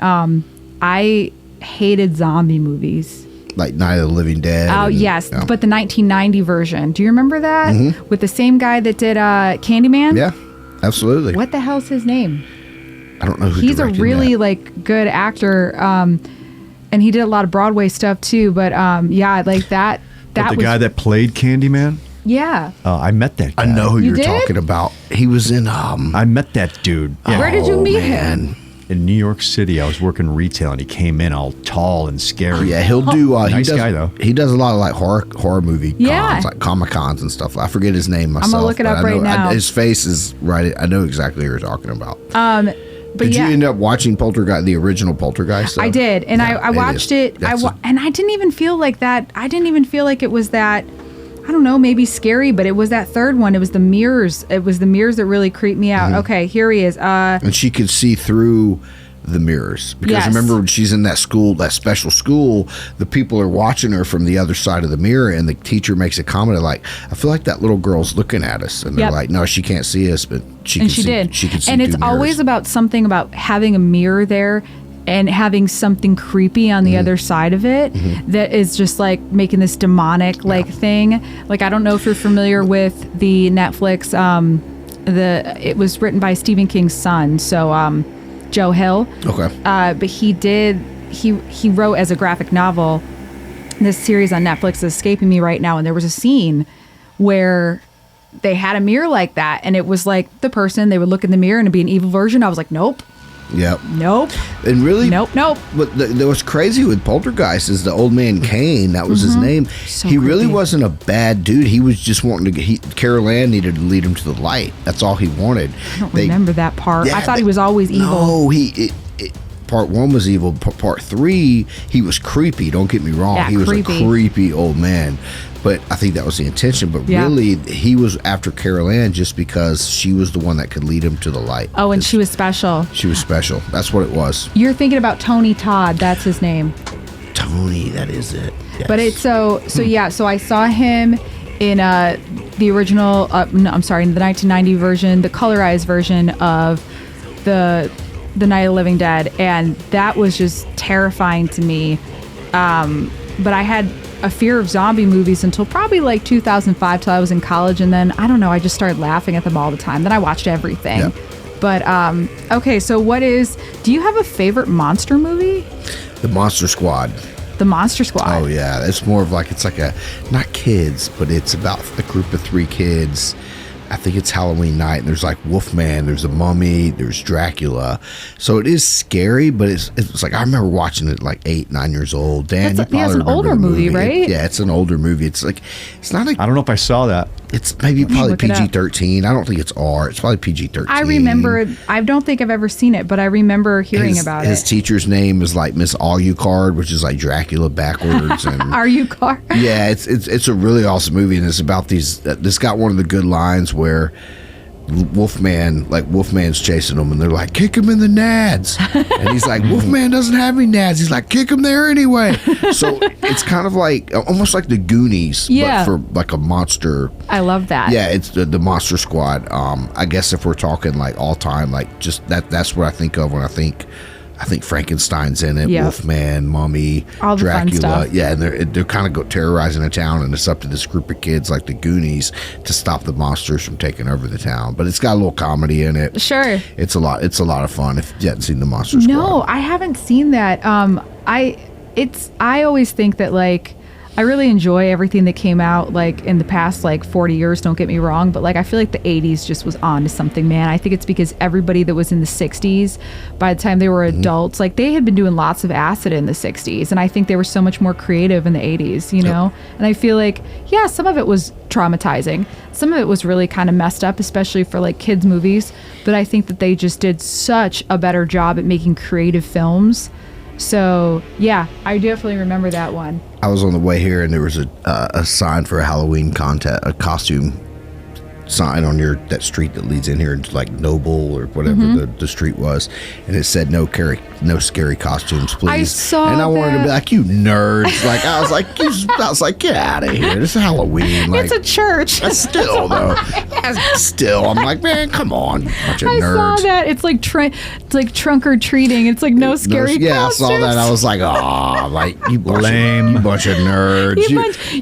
I hated zombie movies. Like Night of the Living Dead. Oh, yes. Yeah. But the 1990 version. Do you remember that? With the same guy that did Candyman? Yeah, absolutely. What the hell's his name? I don't know who He's a really that. like good actor, and he did a lot of Broadway stuff too. But like that. But the guy that played Candyman. Yeah. I met that guy. I know who you're talking about. He was in. I met that dude. Yeah. Where did you meet him? In New York City. I was working retail, and he came in all tall and scary. Yeah, he'll do. Nice guy though. He does a lot of like horror movie cons, like Comic Cons and stuff. I forget his name myself. I'm gonna look it up right now. His face is right. I know exactly who you're talking about. But did you end up watching Poltergeist, the original Poltergeist? I did, and I watched it. And I didn't even feel like that. I didn't even feel like it was that. I don't know, maybe scary, but it was that third one. It was the mirrors. It was the mirrors that really creeped me out. Okay, here he is. And she could see through the mirrors because remember when she's in that school, that special school, the people are watching her from the other side of the mirror, and the teacher makes a comment like, "I feel like that little girl's looking at us," and they're like, "No, she can't see us, but she can see." She can see. And it's always about something about having a mirror there and having something creepy on the other side of it that is just like making this demonic like thing. Like, I don't know if you're familiar with the Netflix. It was written by Stephen King's son, so Joe Hill. Okay. But he wrote as a graphic novel this series on Netflix is escaping me right now, and there was a scene where they had a mirror like that, and it was like the person, they would look in the mirror and it'd be an evil version. I was like, nope. Yep. Nope. And really? Nope. But what's crazy with Poltergeist is the old man Kane, that was his name. So he really wasn't a bad dude. He was just wanting to Carol Ann needed to lead him to the light. That's all he wanted. I don't remember that part. I thought he was always evil. No, part 1 was evil. Part 3, he was creepy. Don't get me wrong. Yeah, he was a creepy old man. But I think that was the intention. But really, he was after Carol Ann just because she was the one that could lead him to the light. Oh, and she was special. She was special. That's what it was. You're thinking about Tony Todd. That's his name. Tony, that is it. But it's so yeah. So I saw him in the original. No, I'm sorry, in the 1990 version, the colorized version of the Night of the Living Dead, and that was just terrifying to me. But I had a fear of zombie movies until probably like 2005, till I was in college, and then I don't know, I just started laughing at them all the time. Then I watched everything. Yep. But okay, so do you have a favorite monster movie? The Monster Squad. The Monster Squad. Oh yeah, it's more of like, it's like not kids, but it's about a group of 3 kids. I think it's Halloween night, and there's like Wolfman, there's a mummy, there's Dracula. So it is scary, but it's like, I remember watching it like 8, 9 years old. Dan, it's an older movie, right? Yeah, it's an older movie. It's like, it's not I don't know if I saw that. It's probably PG-13. I don't think it's R. It's probably PG-13. I remember. I don't think I've ever seen it, but I remember hearing about it. His teacher's name is like Miss Alucard, which is like Dracula backwards. And Alucard. Yeah, it's a really awesome movie, and it's about these. This got one of the good lines where Wolfman's chasing them, and they're like, kick him in the nads, and he's like, Wolfman doesn't have any nads. He's like, kick him there anyway. So it's kind of like almost like the Goonies, but for like a monster. I love that. Yeah, it's the Monster Squad. I guess if we're talking like all time, like just that's what I think of when I think Frankenstein's in it, Wolfman, Mummy, all the Dracula. Fun stuff. Yeah, and they're kind of terrorizing a town, and it's up to this group of kids like the Goonies to stop the monsters from taking over the town. But it's got a little comedy in it. Sure. It's a lot of fun if you haven't seen the Monster Squad. No, I haven't seen that. I always think that like I really enjoy everything that came out like in the past like 40 years, don't get me wrong, but like I feel like the 80s just was on to something, man. I think it's because everybody that was in the 60s, by the time they were adults, like they had been doing lots of acid in the 60s, and I think they were so much more creative in the 80s, you know? And I feel like, yeah, some of it was traumatizing. Some of it was really kind of messed up, especially for like kids movies, but I think that they just did such a better job at making creative films. So yeah, I definitely remember that one. I was on the way here, and there was a sign for a Halloween contest, a costume sign on that street that leads in here, like Noble or whatever the street was, and it said no scary costumes, please. I saw and I wanted that. to be like, you nerds. Like I was like, get out of here. This is Halloween. Like, it's a church. Still though. Still, I'm like, man, come on, bunch of nerds. I saw that. It's like trunk or treating. It's like no scary costumes. Yeah, I saw that. I was like, oh, like you lame bunch of nerds.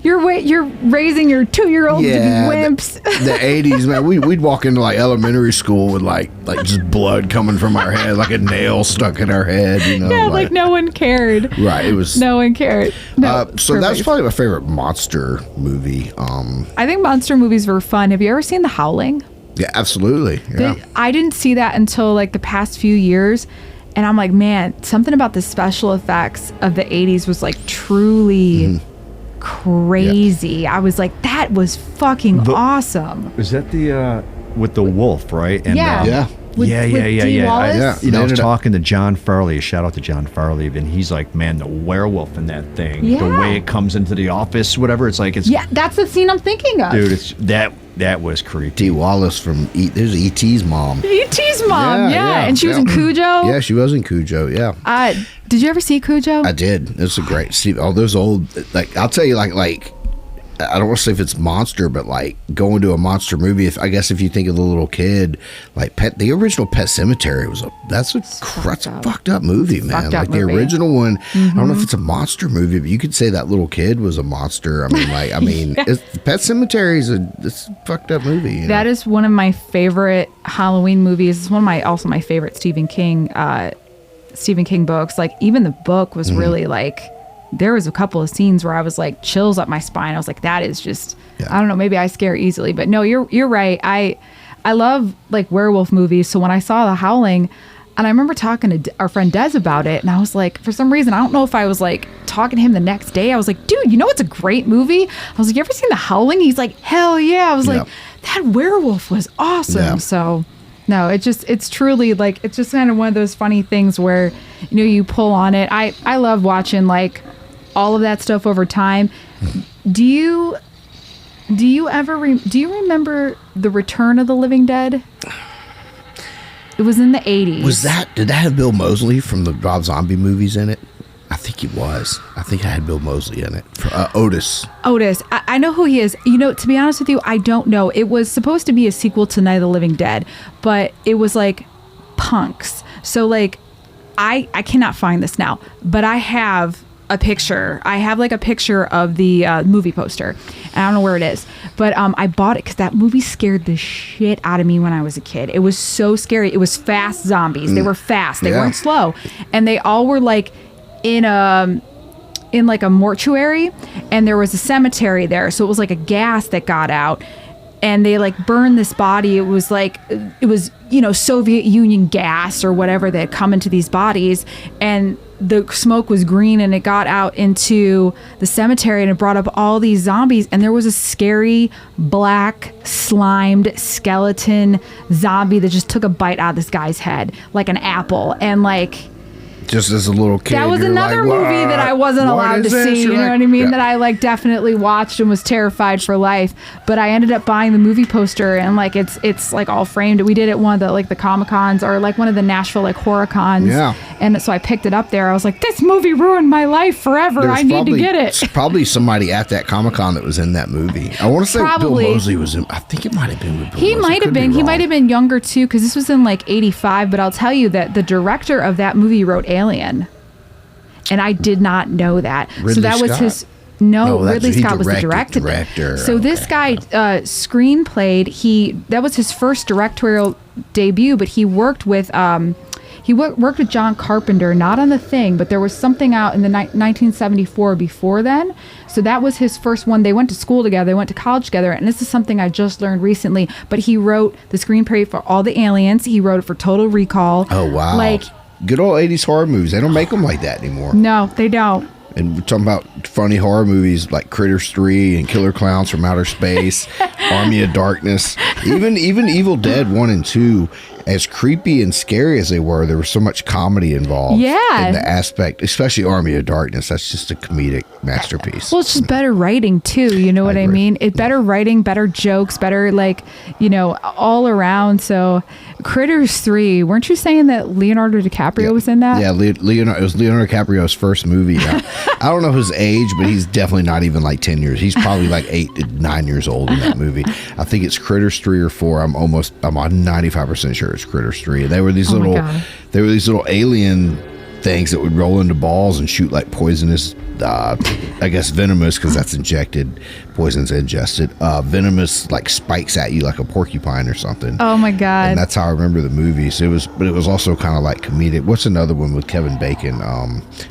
You're raising your 2-year-olds to be wimps. The 80s, man, we'd walk into like elementary school with like just blood coming from our head, like a nail stuck in our head, you know. Yeah, like no one cared. Right, it was. No one cared. No, so that's probably my favorite monster movie. I think monster movies were fun. Have you ever seen The Howling? Yeah, absolutely. Yeah. I didn't see that until like the past few years, and I'm like, man, something about the special effects of the 80s was like truly crazy. I was like, that was fucking awesome. Is that the with the wolf, right? And, yeah. With Dee Wallace? I was talking to John Farley. Shout out to John Farley, and he's like, man, the werewolf in that thing, the way it comes into the office, whatever. It's like, that's the scene I'm thinking of, dude. It's that was creepy. Dee Wallace from there's E.T.'s mom. E.T.'s mom, and she was in Cujo. Yeah, she was in Cujo. Yeah. Did you ever see Cujo? I did. It's a great. See all those old, like I'll tell you, like I don't want to say if it's monster, but like going to a monster movie. If you think of the little kid, like the original Pet Sematary that's a fucked up movie, man. Like the original one. I don't know if it's a monster movie, but you could say that little kid was a monster. I mean, Pet Sematary is it's a fucked up movie. You that know? Is one of my favorite Halloween movies. It's one of my favorite Stephen King books. Like even the book was really like. There was a couple of scenes where I was like chills up my spine. I was like, that is just, I don't know, maybe I scare easily, but no, you're right. I love like werewolf movies. So when I saw The Howling, and I remember talking to our friend Des about it, and I was like, for some reason, I don't know if I was like talking to him the next day. I was like, dude, you know what's a great movie? I was like, you ever seen The Howling? He's like, hell yeah. I was like, that werewolf was awesome. Yeah. So no, it's truly like, it's just kind of one of those funny things where, you know, you pull on it. I love watching like all of that stuff over time. Do you remember The Return of the Living Dead? It was in the 80s. Did that have Bill Moseley from the Rob Zombie movies in it? I think he was. I think I had Bill Moseley in it. Otis. Otis. I know who he is. You know, to be honest with you, I don't know. It was supposed to be a sequel to Night of the Living Dead, but it was like punks. So like, I cannot find this now, but I have a picture. I have like a picture of the movie poster, and I don't know where it is, but I bought it because that movie scared the shit out of me when I was a kid. It was so scary. It was fast zombies. They were fast. They weren't slow, and they all were like in like a mortuary, and there was a cemetery there, so it was like a gas that got out, and they like burned this body. It was Soviet Union gas or whatever that had come into these bodies, and the smoke was green, and it got out into the cemetery, and it brought up all these zombies, and there was a scary black slimed skeleton zombie that just took a bite out of this guy's head like an apple. And like, just as a little kid, that was another movie that I wasn't allowed to see. You know what I mean? That I like definitely watched and was terrified for life. But I ended up buying the movie poster, and like it's like all framed. We did it one of the like the Comic-Cons or like one of the Nashville like horror cons. Yeah. And so I picked it up there. I was like, this movie ruined my life forever. I need to get it. Probably somebody at that Comic-Con that was in that movie. I want to say Bill Moseley was in. I think it might have been with Bill Moseley. He might have been. He might have been younger too, because this was in like '85. But I'll tell you that the director of that movie wrote Alien, and I did not know that. Ridley so that was Scott? his. No, Ridley Scott was the director. So this guy screenplayed. That was his first directorial debut, but he worked with worked with John Carpenter, not on The Thing, but there was something out in the 1974 before then. So that was his first one. They went to school together. They went to college together. And this is something I just learned recently. But he wrote the screenplay for all the Aliens. He wrote it for Total Recall. Oh, wow. Like, good old 80s horror movies. They don't make them like that anymore. No, they don't. And we're talking about funny horror movies like Critters 3 and Killer Clowns from Outer Space, Army of Darkness, even Evil Dead 1 and 2. As creepy and scary as they were, there was so much comedy involved. Yeah. In the aspect, especially Army of Darkness. That's just a comedic masterpiece. Well, it's just better writing too. You know what I mean? It's better writing, better jokes, better like, all around. So Critters 3, weren't you saying that Leonardo DiCaprio was in that? Yeah, it was Leonardo DiCaprio's first movie. I don't know his age, but he's definitely not even like 10 years. He's probably like 8 to 9 years old in that movie. I think it's Critters 3 or 4. I'm 95% sure it's Critters 3. And they were these little alien things that would roll into balls and shoot like poisonous, I guess venomous, because that's injected, poison's ingested, venomous like spikes at you like a porcupine or something. Oh my God. And that's how I remember the movies. It was also kind of like comedic. What's another one with Kevin Bacon?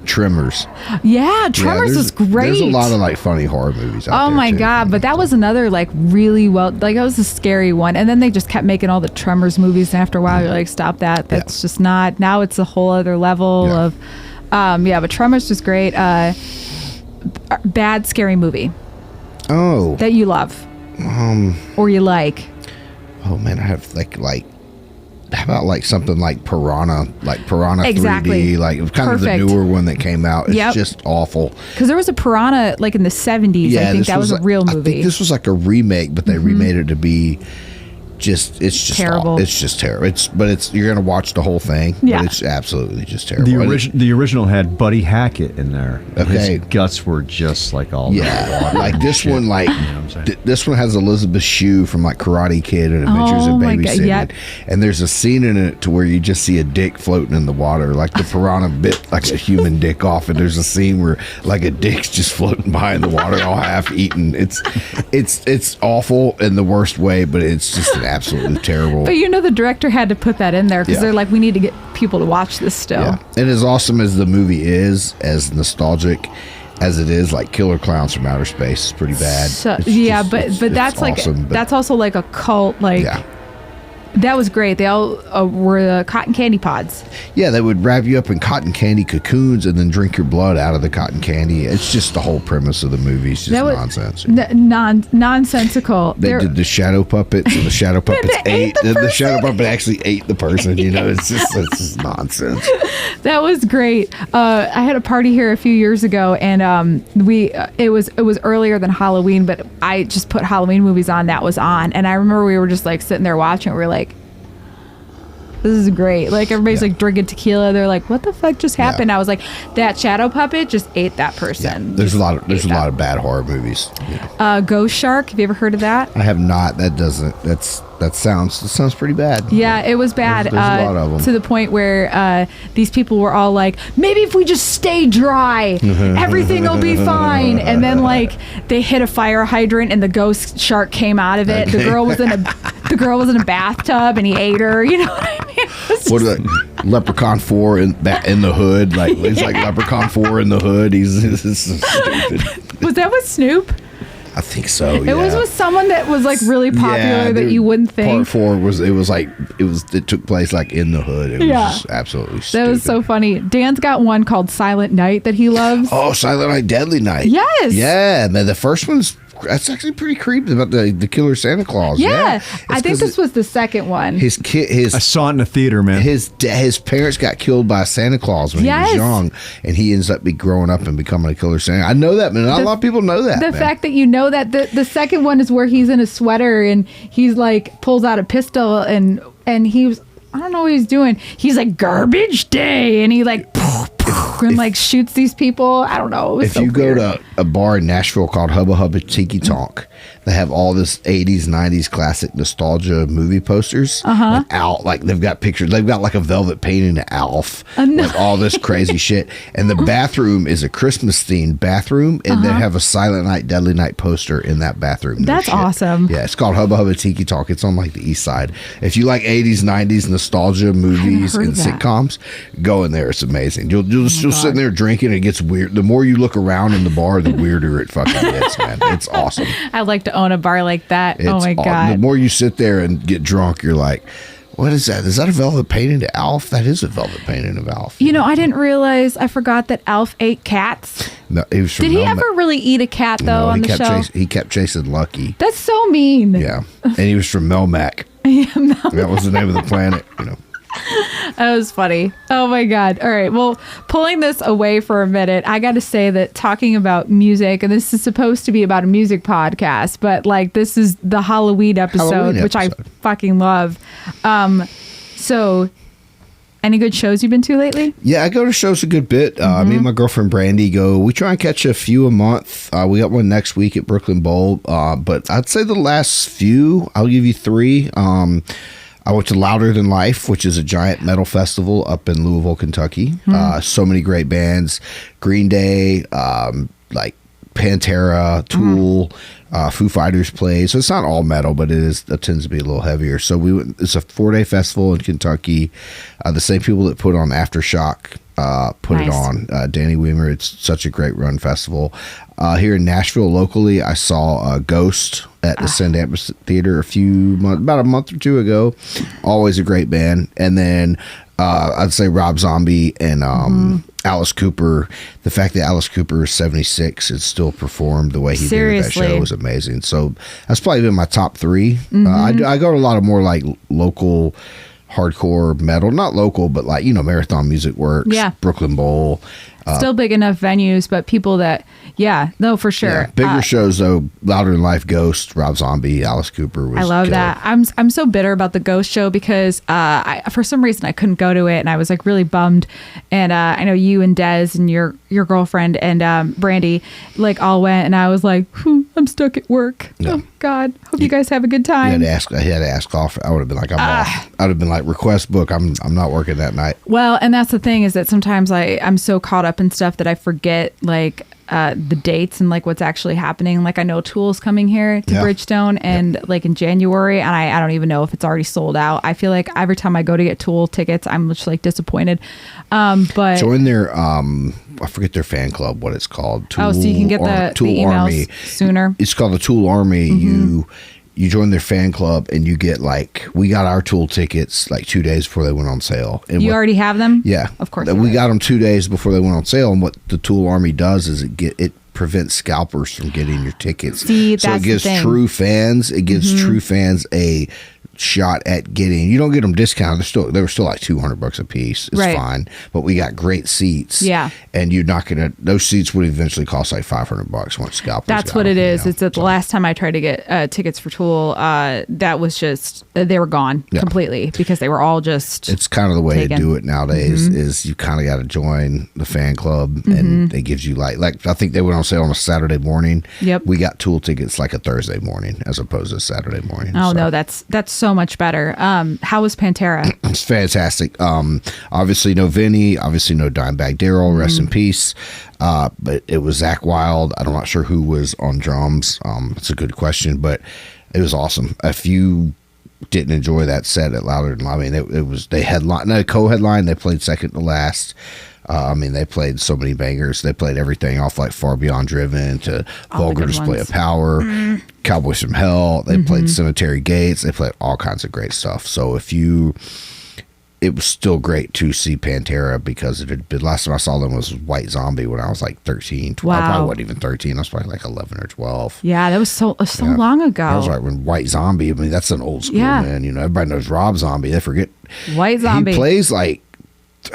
Tremors. Yeah, Tremors is great. There's a lot of like funny horror movies out there. Oh my God, but that was another like really that was a scary one. And then they just kept making all the Tremors movies, and after a while you're like, stop that. That's just not, now it's a whole other level of but Tremors was great. Bad scary movie. Oh. That you love. Or you like. Oh man, I have like how about like something like Piranha exactly. 3D, like it was kind of the newer one that came out. It's just awful. Because there was a Piranha like in the 70s. I think that was a real movie. I think this was like a remake, but they remade it to be it's just terrible. It's just terrible. You're gonna watch the whole thing. Yeah. But it's absolutely just terrible. The original had Buddy Hackett in there. Okay. His guts were just like all water. Like this one, like this one has Elizabeth Shue from like Karate Kid and Adventures in Babysitting. Yep. And there's a scene in it to where you just see a dick floating in the water, like the piranha bit like a human dick off, and there's a scene where like a dick's just floating by in the water, all half eaten. It's awful in the worst way, but it's just an absolutely terrible. But the director had to put that in there because they're like, we need to get people to watch this still. Yeah. And as awesome as the movie is, as nostalgic as it is, like Killer Clowns from Outer Space is pretty bad. But that's like awesome, that's also like a cult. Like that was great. They all were cotton candy pods. Yeah, they would wrap you up in cotton candy cocoons and then drink your blood out of the cotton candy. It's just the whole premise of the movie. It's just nonsense. Nonsensical. They did the shadow puppets, and the shadow puppets ate the shadow puppet actually ate the person. It's just nonsense. That was great. I had a party here a few years ago, and it was earlier than Halloween, but I just put Halloween movies on. That was on, and I remember we were just like sitting there watching. We were like, this is great. Like everybody's like drinking tequila. They're like, what the fuck just happened? I was like, that shadow puppet just ate that person. Yeah. There's a lot of bad horror movies. Ghost Shark. Have you ever heard of that? I have not. That sounds pretty bad. Yeah, it was bad. There's a lot of them. To the point where these people were all like, maybe if we just stay dry, everything will be fine. And then like they hit a fire hydrant and the ghost shark came out of it. The girl was in a bathtub and he ate her. You know what I mean? What is that? Leprechaun 4 in the hood? Like it's like Leprechaun 4 in the hood. He's so stupid. Was that with Snoop? I think so. It was with someone that was like really popular that you wouldn't think. Part 4 it took place like in the hood. It was just absolutely stupid. That was so funny. Dan's got one called Silent Night that he loves. Oh, Silent Night, Deadly Night. Yes. Yeah, man. The first that's actually pretty creepy about the killer Santa Claus. Yeah. I think this was the second one. I saw it in the theater, man. His parents got killed by Santa Claus when he was young, and he ends up growing up and becoming a killer Santa. I know that, man. Not a lot of people know that. The fact that you know that the second one is where he's in a sweater and he's like pulls out a pistol and he was, I don't know what he's doing. He's like garbage day and he like and like shoots these people. I don't know. If you go to a bar in Nashville called Hubba Hubba Tiki Tonk, they have all this 80s, 90s classic nostalgia movie posters. Like like they've got pictures. They've got like a velvet painting of Alf, like all this crazy shit. And the bathroom is a Christmas themed bathroom, and they have a Silent Night, Deadly Night poster in that bathroom. That's awesome. Yeah, it's called Hubba Hubba Tiki Tonk. It's on like the east side. If you like 80s, 90s nostalgia movies and sitcoms, go in there. It's amazing. You'll still sitting there drinking, and it gets weird. The more you look around in the bar, the weirder it fucking gets, man. It's awesome. I'd like to own a bar like that. Oh my God. The more you sit there and get drunk, you're like, what is that? Is that a velvet painting of Alf? That is a velvet painting of Alf. You know, I didn't realize, I forgot that Alf ate cats. No, he was from Did he ever really eat a cat, though, on the show? He kept chasing Lucky. That's so mean. Yeah. And he was from Melmac. That was the name of the planet, you know. That was funny. Oh my God. All right. Well, pulling this away for a minute, I got to say that talking about music, and this is supposed to be about a music podcast, but like this is the Halloween episode, which I fucking love. So any good shows you've been to lately? Yeah, I go to shows a good bit. Me and my girlfriend Brandy we try and catch a few a month. We got one next week at Brooklyn Bowl. But I'd say the last few, I'll give you 3. I went to Louder Than Life, which is a giant metal festival up in Louisville, Kentucky. So many great bands. Green Day, like Pantera, Tool, Foo Fighters play. So it's not all metal, but it tends to be a little heavier. So it's a 4-day festival in Kentucky. The same people that put on Aftershock put it on. Danny Weimer. It's such a great run festival. Here in Nashville, locally, I saw Ghost at the Sundance Theater about a month or 2 ago. Always a great band. And then I'd say Rob Zombie and Alice Cooper. The fact that Alice Cooper is 76 and still performed the way he did at that show was amazing. So that's probably been my top 3. I go to a lot of more like local hardcore metal, not local, but like, Marathon Music Works, Brooklyn Bowl. Still big enough venues, but people that, for sure. Yeah, bigger shows though, Louder Than Life, Ghost, Rob Zombie, Alice Cooper was I love killer. That. I'm so bitter about the Ghost show because for some reason I couldn't go to it and I was like really bummed. And I know you and Des and your girlfriend and Brandy like all went and I was like, I'm stuck at work. Yeah. Oh God. Hope you guys have a good time. I had to ask off. I would have been like, I'm off. I would have been like, request book. I'm not working that night. Well, and that's the thing is that sometimes I'm so caught up in stuff that I forget like the dates and like what's actually happening. Like I know Tool's coming here to Bridgestone and like in January, and I don't even know if it's already sold out. I feel like every time I go to get Tool tickets, I'm just like disappointed. But join their I forget their fan club, what it's called. Tool, so you can get the emails Army. Sooner. It's called the Tool Army. You join their fan club and you get like, we got our Tool tickets like 2 days before they went on sale. And you already have them? Yeah. Of course. We got them 2 days before they went on sale. And what the Tool Army does is it prevents scalpers from getting your tickets. See, so it gives true fans, a shot at getting. You don't get them discounted. They were still like $200 a piece. It's fine, but we got great seats. Yeah, and you're not gonna. Those seats would eventually cost like $500 once scalpers. That's what it is. It's that the last time I tried to get tickets for Tool, that was just they were gone completely because they were all just. It's kind of the way to do it nowadays. Is you kind of got to join the fan club, and it gives you like I think they went on sale on a Saturday morning. Yep, we got Tool tickets like a Thursday morning as opposed to Saturday morning. Oh no, that's so much better. How was Pantera? It's fantastic. Obviously no Vinny, obviously no Dimebag Darrell, rest in peace. But it was Zach Wilde. I'm not sure who was on drums. It's a good question, but it was awesome. If you didn't enjoy that set at Louder Than Live, I mean, it was they co-headline. They played second to last. I mean, they played so many bangers. They played everything off like Far Beyond Driven to Vulgar Display of Power, Cowboys from Hell. They played Cemetery Gates. They played all kinds of great stuff. So it was still great to see Pantera because it had been, last time I saw them was White Zombie when I was like 13. 12. I probably wasn't even 13. I was probably like 11 or 12. Yeah, that was so long ago. I was like, when White Zombie, I mean, that's an old school, man. You know, everybody knows Rob Zombie. They forget. White Zombie. He plays like,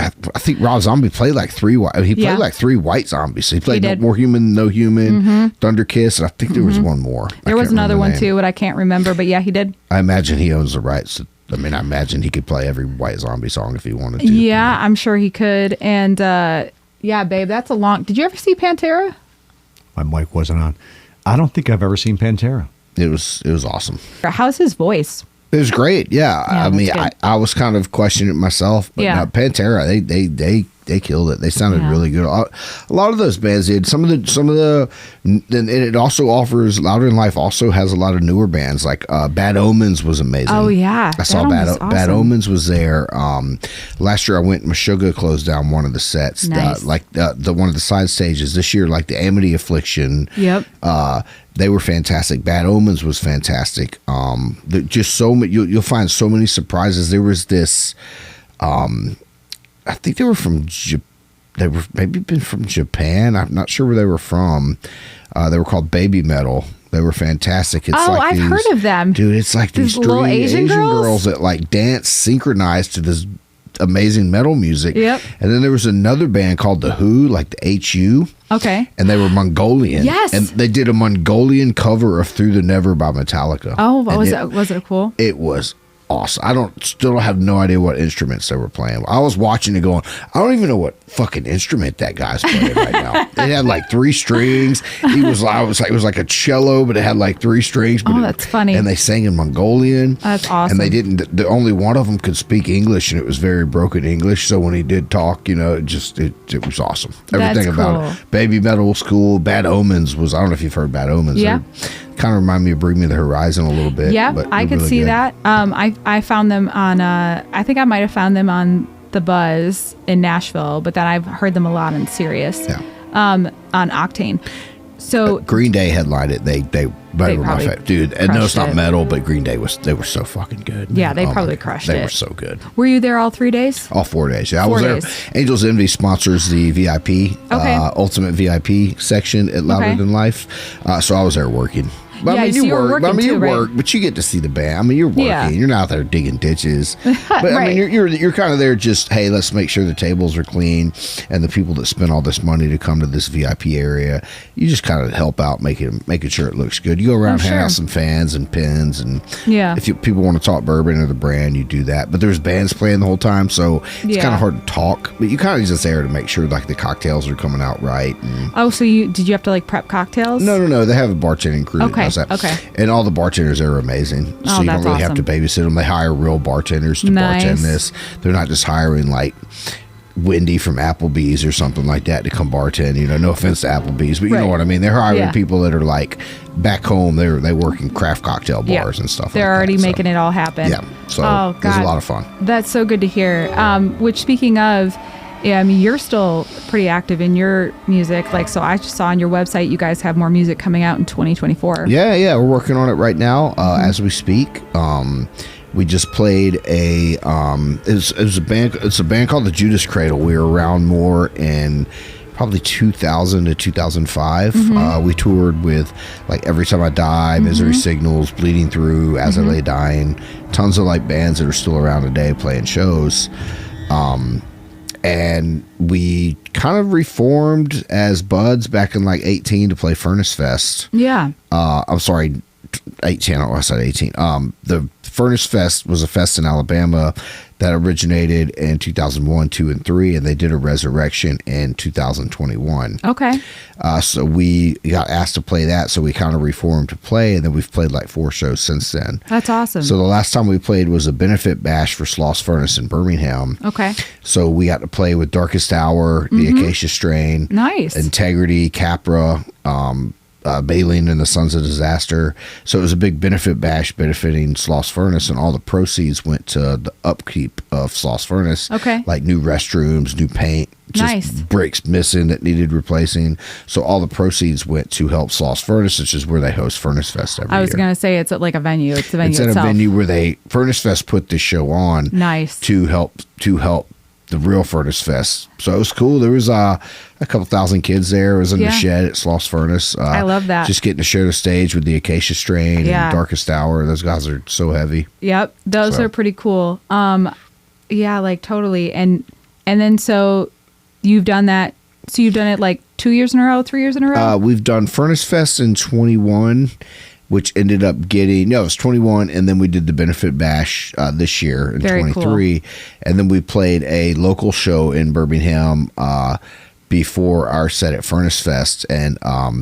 I think Rob Zombie played like three like three White Zombies. So he played No More Human, No Human, Thunder Kiss, and I think there was one more. There was another one too, but I can't remember. But yeah, he did. I imagine he owns the rights. I imagine he could play every White Zombie song if he wanted to. Yeah, I'm sure he could. And yeah, babe, that's a long. Did you ever see Pantera? My mic wasn't on. I don't think I've ever seen Pantera. It was awesome. How's his voice? It was great. Yeah, I mean, I was kind of questioning it myself, but no, Pantera, they killed it. They sounded really good. A lot of those bands did. Some of the, and it also offers, Louder Than Life also has a lot of newer bands. Like Bad Omens was amazing. Oh yeah, I saw Bad Omens was there. Last year I went. Meshuggah closed down one of the sets. Nice. The one of the side stages this year, like the Amity Affliction. Yep. They were fantastic. Bad Omens was fantastic. Just so many. You'll find so many surprises. There was this. I think they were from. They were maybe been from Japan. I'm not sure where they were from. They were called Baby Metal. They were fantastic. It's I've heard of them, dude. It's like these little three Asian girls that like dance synchronized to this amazing metal music. Yep. And then there was another band called The Who, like the HU. Okay. And they were Mongolian. Yes. And they did a Mongolian cover of Through the Never by Metallica. Oh, was it cool? It was awesome. I still have no idea what instruments they were playing. I was watching it going, I don't even know what fucking instrument that guy's playing right now. It had like 3 strings. It was like a cello, but it had like 3 strings. But that's funny. And they sang in Mongolian. That's awesome. And the only one of them could speak English, and it was very broken English. So when he did talk, it was awesome. Everything about it. Baby Metal was cool. Bad Omens was, I don't know if you've heard Bad Omens. Yeah. Kind of remind me of Bring Me the Horizon a little bit. Yeah, but I could see that. I found them on, I think I might have found them on The Buzz in Nashville, but then I've heard them a lot on Sirius, on Octane. So Green Day headlined it. They were my favorite. Dude, and no, it's not metal, but Green Day they were so fucking good. Yeah, they probably crushed it. They were so good. Were you there all 3 days? All 4 days. Yeah, I was there. Angels Envy sponsors the VIP, Ultimate VIP section at Louder Than Life. So I was there working. But, I mean, you work, but you get to see the band. I mean, you're working. Yeah. You're not out there digging ditches. But I mean, you're kind of there just, hey, let's make sure the tables are clean, and the people that spend all this money to come to this VIP area, you just kind of help out making sure it looks good. You go around, hand out some fans and pins, and if people want to talk bourbon or the brand, you do that. But there's bands playing the whole time, so it's kind of hard to talk. But you kind of just there to make sure like the cocktails are coming out right. So did you have to like prep cocktails? No. They have a bartending crew. Okay. Okay. And all the bartenders are amazing. So you don't really have to babysit them. They hire real bartenders to bartend this. They're not just hiring like Wendy from Applebee's or something like that to come bartend. No offense to Applebee's, but you know what I mean. They're hiring people that are like back home. They work in craft cocktail bars and stuff. They're already making it all happen. Yeah. So it was a lot of fun. That's so good to hear. Which, speaking of, I mean, you're still pretty active in your music. Like, so I just saw on your website, you guys have more music coming out in 2024. Yeah. We're working on it right now as we speak. We just played it's a band called the Judas Cradle. We were around more in probably 2000 to 2005. We toured with like Every Time I Die, Misery Signals, Bleeding Through, As I Lay Dying, tons of like bands that are still around today playing shows. And we kind of reformed as buds back in like 18 to play Furnace Fest. Yeah. I'm sorry, 18. I said 18. The Furnace Fest was a fest in Alabama that originated in 2001, 2, and 3, and they did a resurrection in 2021. Okay. So we got asked to play that, so we kind of reformed to play, and then we've played like 4 shows since then. That's awesome. So the last time we played was a benefit bash for Sloss Furnace in Birmingham. Okay. So we got to play with Darkest Hour, The Acacia Strain, Nice. Integrity, Capra, Baleen and the Sons of Disaster. So it was a big benefit bash benefiting Sloss Furnace, and all the proceeds went to the upkeep of Sloss Furnace. Okay. Like new restrooms, new paint, just Nice. bricks missing that needed replacing. So all the proceeds went to help Sloss Furnace, which is where they host Furnace Fest every year. I was going to say it's at like a venue. It's a venue It's at itself. a venue where Furnace Fest put this show on. Nice. To help the real Furnace Fest. So it was cool. There was a couple thousand kids there. It was in the shed at Sloss Furnace. I love that. Just getting to share the stage with the Acacia Strain and Darkest Hour. Those guys are so heavy. Yep. Those are pretty cool. Yeah, like totally. And then so you've done that. So you've done it like 2 years in a row, 3 years in a row? We've done Furnace Fest in 21, which ended up getting, it was 21, and then we did the benefit bash this year in Very 23. Cool. And then we played a local show in Birmingham before our set at Furnace Fest, and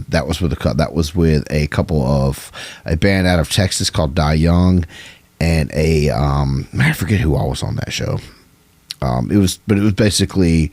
that was with a couple of a band out of Texas called Die Young, and I forget who all was on that show. It was basically,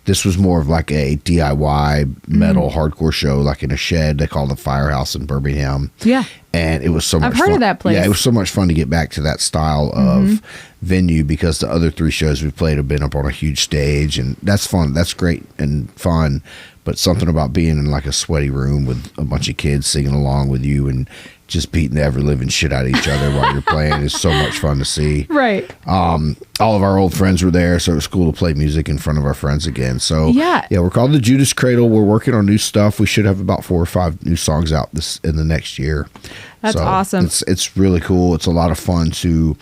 this was more of like a DIY metal hardcore show, like in a shed. They called it Firehouse in Birmingham. Yeah. And it was so much fun. I've heard of that place. Yeah, it was so much fun to get back to that style of venue, because the other 3 shows we played have been up on a huge stage, and that's fun. That's great and fun. But something about being in like a sweaty room with a bunch of kids singing along with you and just beating the ever living shit out of each other while you're playing is so much fun to see. Right. All of our old friends were there, so it was cool to play music in front of our friends again. So yeah, we're called the Judas Cradle. We're working on new stuff. We should have about 4 or 5 new songs out in the next year. That's awesome. It's really cool. It's a lot of fun to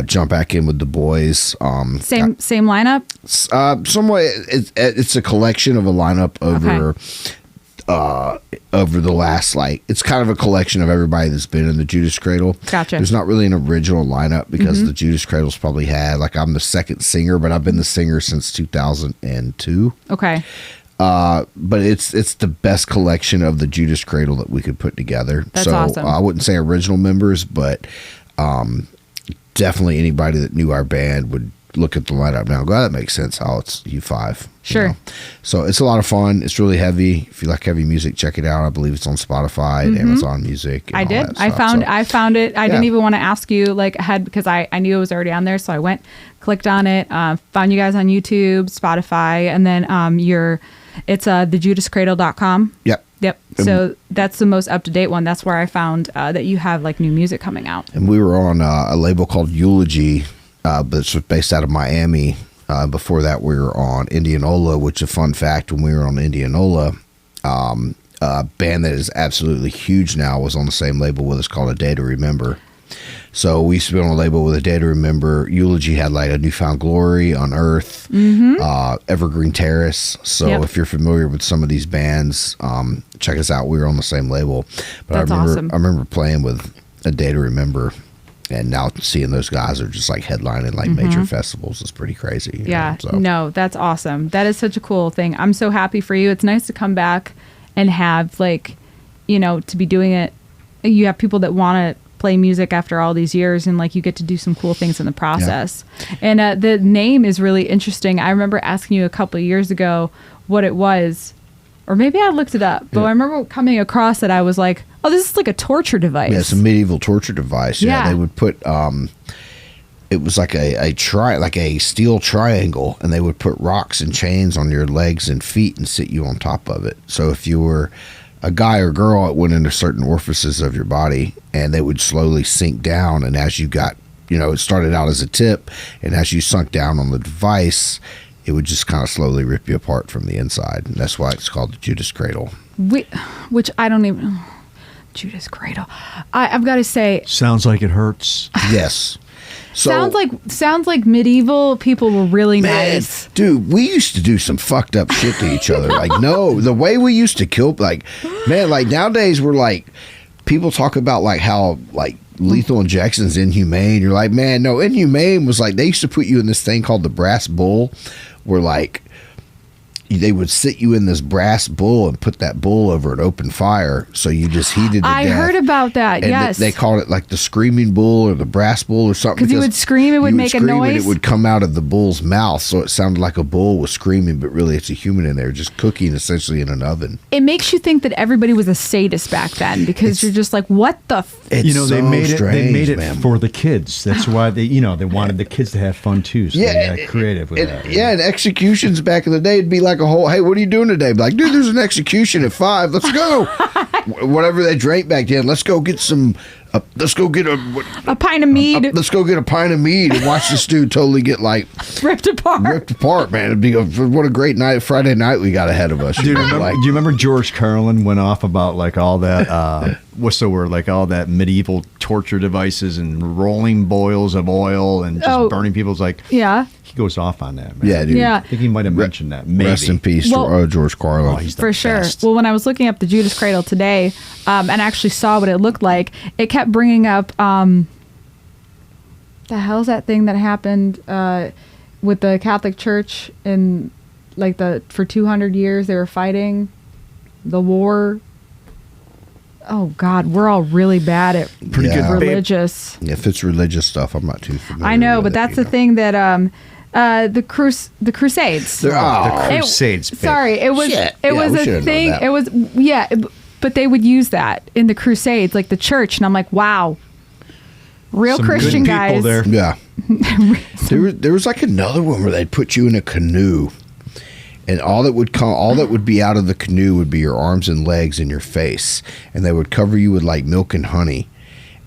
jump back in with the boys. Same lineup? Somewhat. It's a collection of a lineup over the last, like, it's kind of a collection of everybody that's been in the Judas Cradle. Gotcha. There's not really an original lineup, because the Judas Cradle's probably had, like, I'm the second singer, but I've been the singer since 2002. Okay. But it's the best collection of the Judas Cradle that we could put together. That's so awesome. I wouldn't say original members, but definitely anybody that knew our band would look at the lineup now and go, that makes sense how it's U5. Sure. You know? So it's a lot of fun. It's really heavy. If you like heavy music, check it out. I believe it's on Spotify and Amazon Music. And I did. I found it. I didn't even want to ask you like ahead, because I knew it was already on there. So I went, clicked on it, found you guys on YouTube, Spotify, and then it's thejudascradle.com. Yep. Yep. So that's the most up-to-date one. That's where I found that you have like new music coming out. And we were on a label called Eulogy, but it's based out of Miami. Before that, we were on Indianola, which is a fun fact. When we were on Indianola, a band that is absolutely huge now was on the same label with us called A Day to Remember. So we used to be on a label with A Day to Remember. Eulogy had like a Newfound Glory, Unearth, Evergreen Terrace. So if you're familiar with some of these bands, check us out. We were on the same label. But That's awesome. I remember playing with A Day to Remember. And now seeing those guys are just like headlining like major festivals is pretty crazy. No, that's awesome. That is such a cool thing. I'm so happy for you. It's nice to come back and have like, to be doing it. You have people that want to play music after all these years, and like you get to do some cool things in the process. And the name is really interesting. I remember asking you a couple of years ago what it was, or maybe I looked it up, but I remember coming across it. I was like, oh, this is like a torture device. Yeah, it's a medieval torture device. Yeah, they would put it was like a steel triangle, and they would put rocks and chains on your legs and feet and sit you on top of it. So if you were a guy or girl, it went into certain orifices of your body, and they would slowly sink down. And as you got, it started out as a tip, and as you sunk down on the device, it would just kind of slowly rip you apart from the inside. And that's why it's called the Judas Cradle. Which I don't even... Judas Cradle. I've got to say... Sounds like it hurts. Yes. So, sounds like medieval people were really nice. Dude, we used to do some fucked up shit to each other. Like, no, the way we used to kill, like, man, like nowadays we're like, people talk about like how like lethal injection's inhumane. You're like, man, no, inhumane was like, they used to put you in this thing called the brass bull, where like, they would sit you in this brass bull and put that bull over an open fire, so you just heated to death. I heard about that. And yes, they called it like the screaming bull or the brass bull or something. Because you would scream, it would make a noise, and it would come out of the bull's mouth, so it sounded like a bull was screaming, but really it's a human in there just cooking essentially in an oven. It makes you think that everybody was a sadist back then, because you're just like, what the? You know, they made it. They made it man. for the kids. That's why they wanted the kids to have fun too. So they got creative with that. Yeah, and executions back in the day, it'd be like a whole, hey, what are you doing today? Be like, dude, there's an execution at 5. Let's go. Whatever they drank back then, let's go get some. Let's go get a pint of mead. Let's go get a pint of mead and watch this dude totally get like ripped apart. Man, it'd be what a great night, Friday night we got ahead of us. Dude, do you remember George Carlin went off about like all that? What's the word? Like all that medieval torture devices and rolling boils of oil and just burning people's like. Yeah. He goes off on that, man. Yeah, dude. Yeah. I think he might have mentioned that. Maybe. Rest in peace, George Carlin. He's the for sure. best. Well, when I was looking up the Judas Cradle today, and actually saw what it looked like, it kept bringing up the hell's that thing that happened with the Catholic Church in like for 200 years they were fighting the war. Oh God, we're all really bad at pretty good religious. If it's religious stuff, I'm not too familiar. I know, with but that's the thing that the Crusades. The Crusades. Sorry, it was Shit. it was a thing. It was but they would use that in the Crusades, like the church, and I'm like, wow, real Some Christian good guys. there. Yeah. there was like another one where they'd put you in a canoe, and all that would be out of the canoe would be your arms and legs and your face, and they would cover you with like milk and honey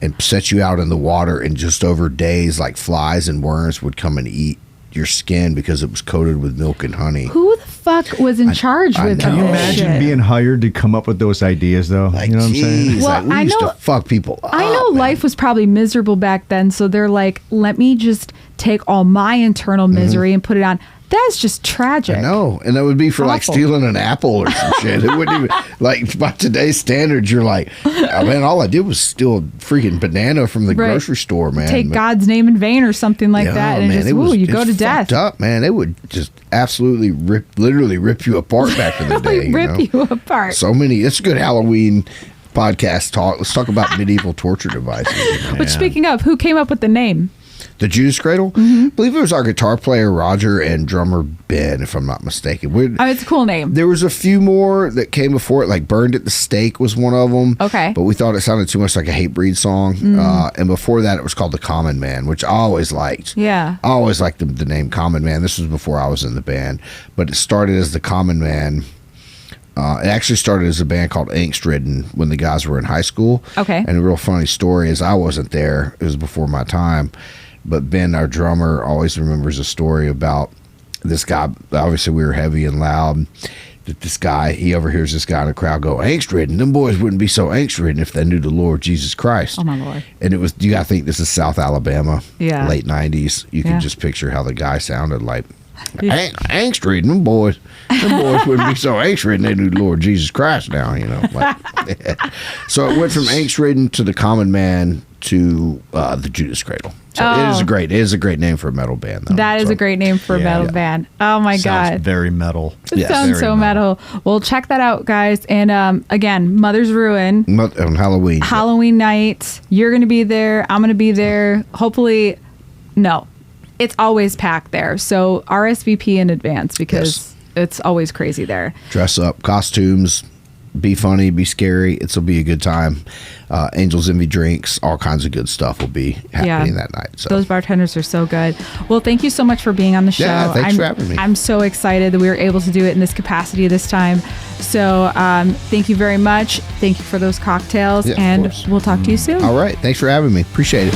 and set you out in the water, and just over days like flies and worms would come and eat your skin because it was coated with milk and honey. Who the fuck was in charge with Can you imagine being hired to come up with those ideas though? Like, you know what I'm saying? Well, we used to fuck people up. I know life was probably miserable back then, so they're like, let me just take all my internal misery and put it on. That's just tragic. I know. And that would be for like Awful. stealing an apple or some shit. It wouldn't even, like, by today's standards, you're like, oh, man, all I did was steal a freaking banana from the grocery store, man. Take God's name in vain or something like that. And man, you go to death. Fucked up, man. They would just absolutely literally rip you apart back in the day. Rip you apart. So many. It's a good Halloween podcast talk. Let's talk about medieval torture devices. Which, speaking of, who came up with the name? The Judas Cradle? I believe it was our guitar player, Roger, and drummer, Ben, if I'm not mistaken. It's a cool name. There was a few more that came before it, like Burned at the Stake was one of them. Okay. But we thought it sounded too much like a Hatebreed song. And before that, it was called The Common Man, which I always liked. Yeah. I always liked the name Common Man. This was before I was in the band. But it started as The Common Man. It actually started as a band called Angst Ridden when the guys were in high school. Okay. And a real funny story is I wasn't there. It was before my time. But Ben, our drummer, always remembers a story about this guy. Obviously, we were heavy and loud. That this guy, he overhears this guy in the crowd go, angst ridden. Them boys wouldn't be so angst ridden if they knew the Lord Jesus Christ. Oh, my Lord. And it was, you got to think this is South Alabama, late 90s. You can just picture how the guy sounded like. Angst ridden, them boys wouldn't be so angst ridden. They knew the Lord Jesus Christ now, Like, so it went from angst ridden to The Common Man to the Judas Cradle. So it is a great name for a metal band, though. That is a great name for a metal band. Oh my God. Very metal. It sounds so metal. Well, check that out, guys. And again, Mother's Ruin. On Halloween. Halloween night. You're going to be there. I'm going to be there. Hopefully, no. It's always packed there. So RSVP in advance because it's always crazy there. Dress up, costumes, be funny, be scary. It'll be a good time. Angels Envy drinks, all kinds of good stuff will be happening that night. So those bartenders are so good. Well, thank you so much for being on the show. Yeah, thanks for having me. I'm so excited that we were able to do it in this capacity this time. So thank you very much. Thank you for those cocktails, and we'll talk to you soon. All right. Thanks for having me. Appreciate it.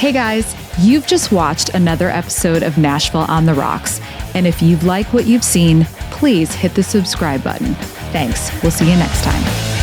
Hey guys, you've just watched another episode of Nashville on the Rocks. And if you've liked what you've seen, please hit the subscribe button. Thanks. We'll see you next time.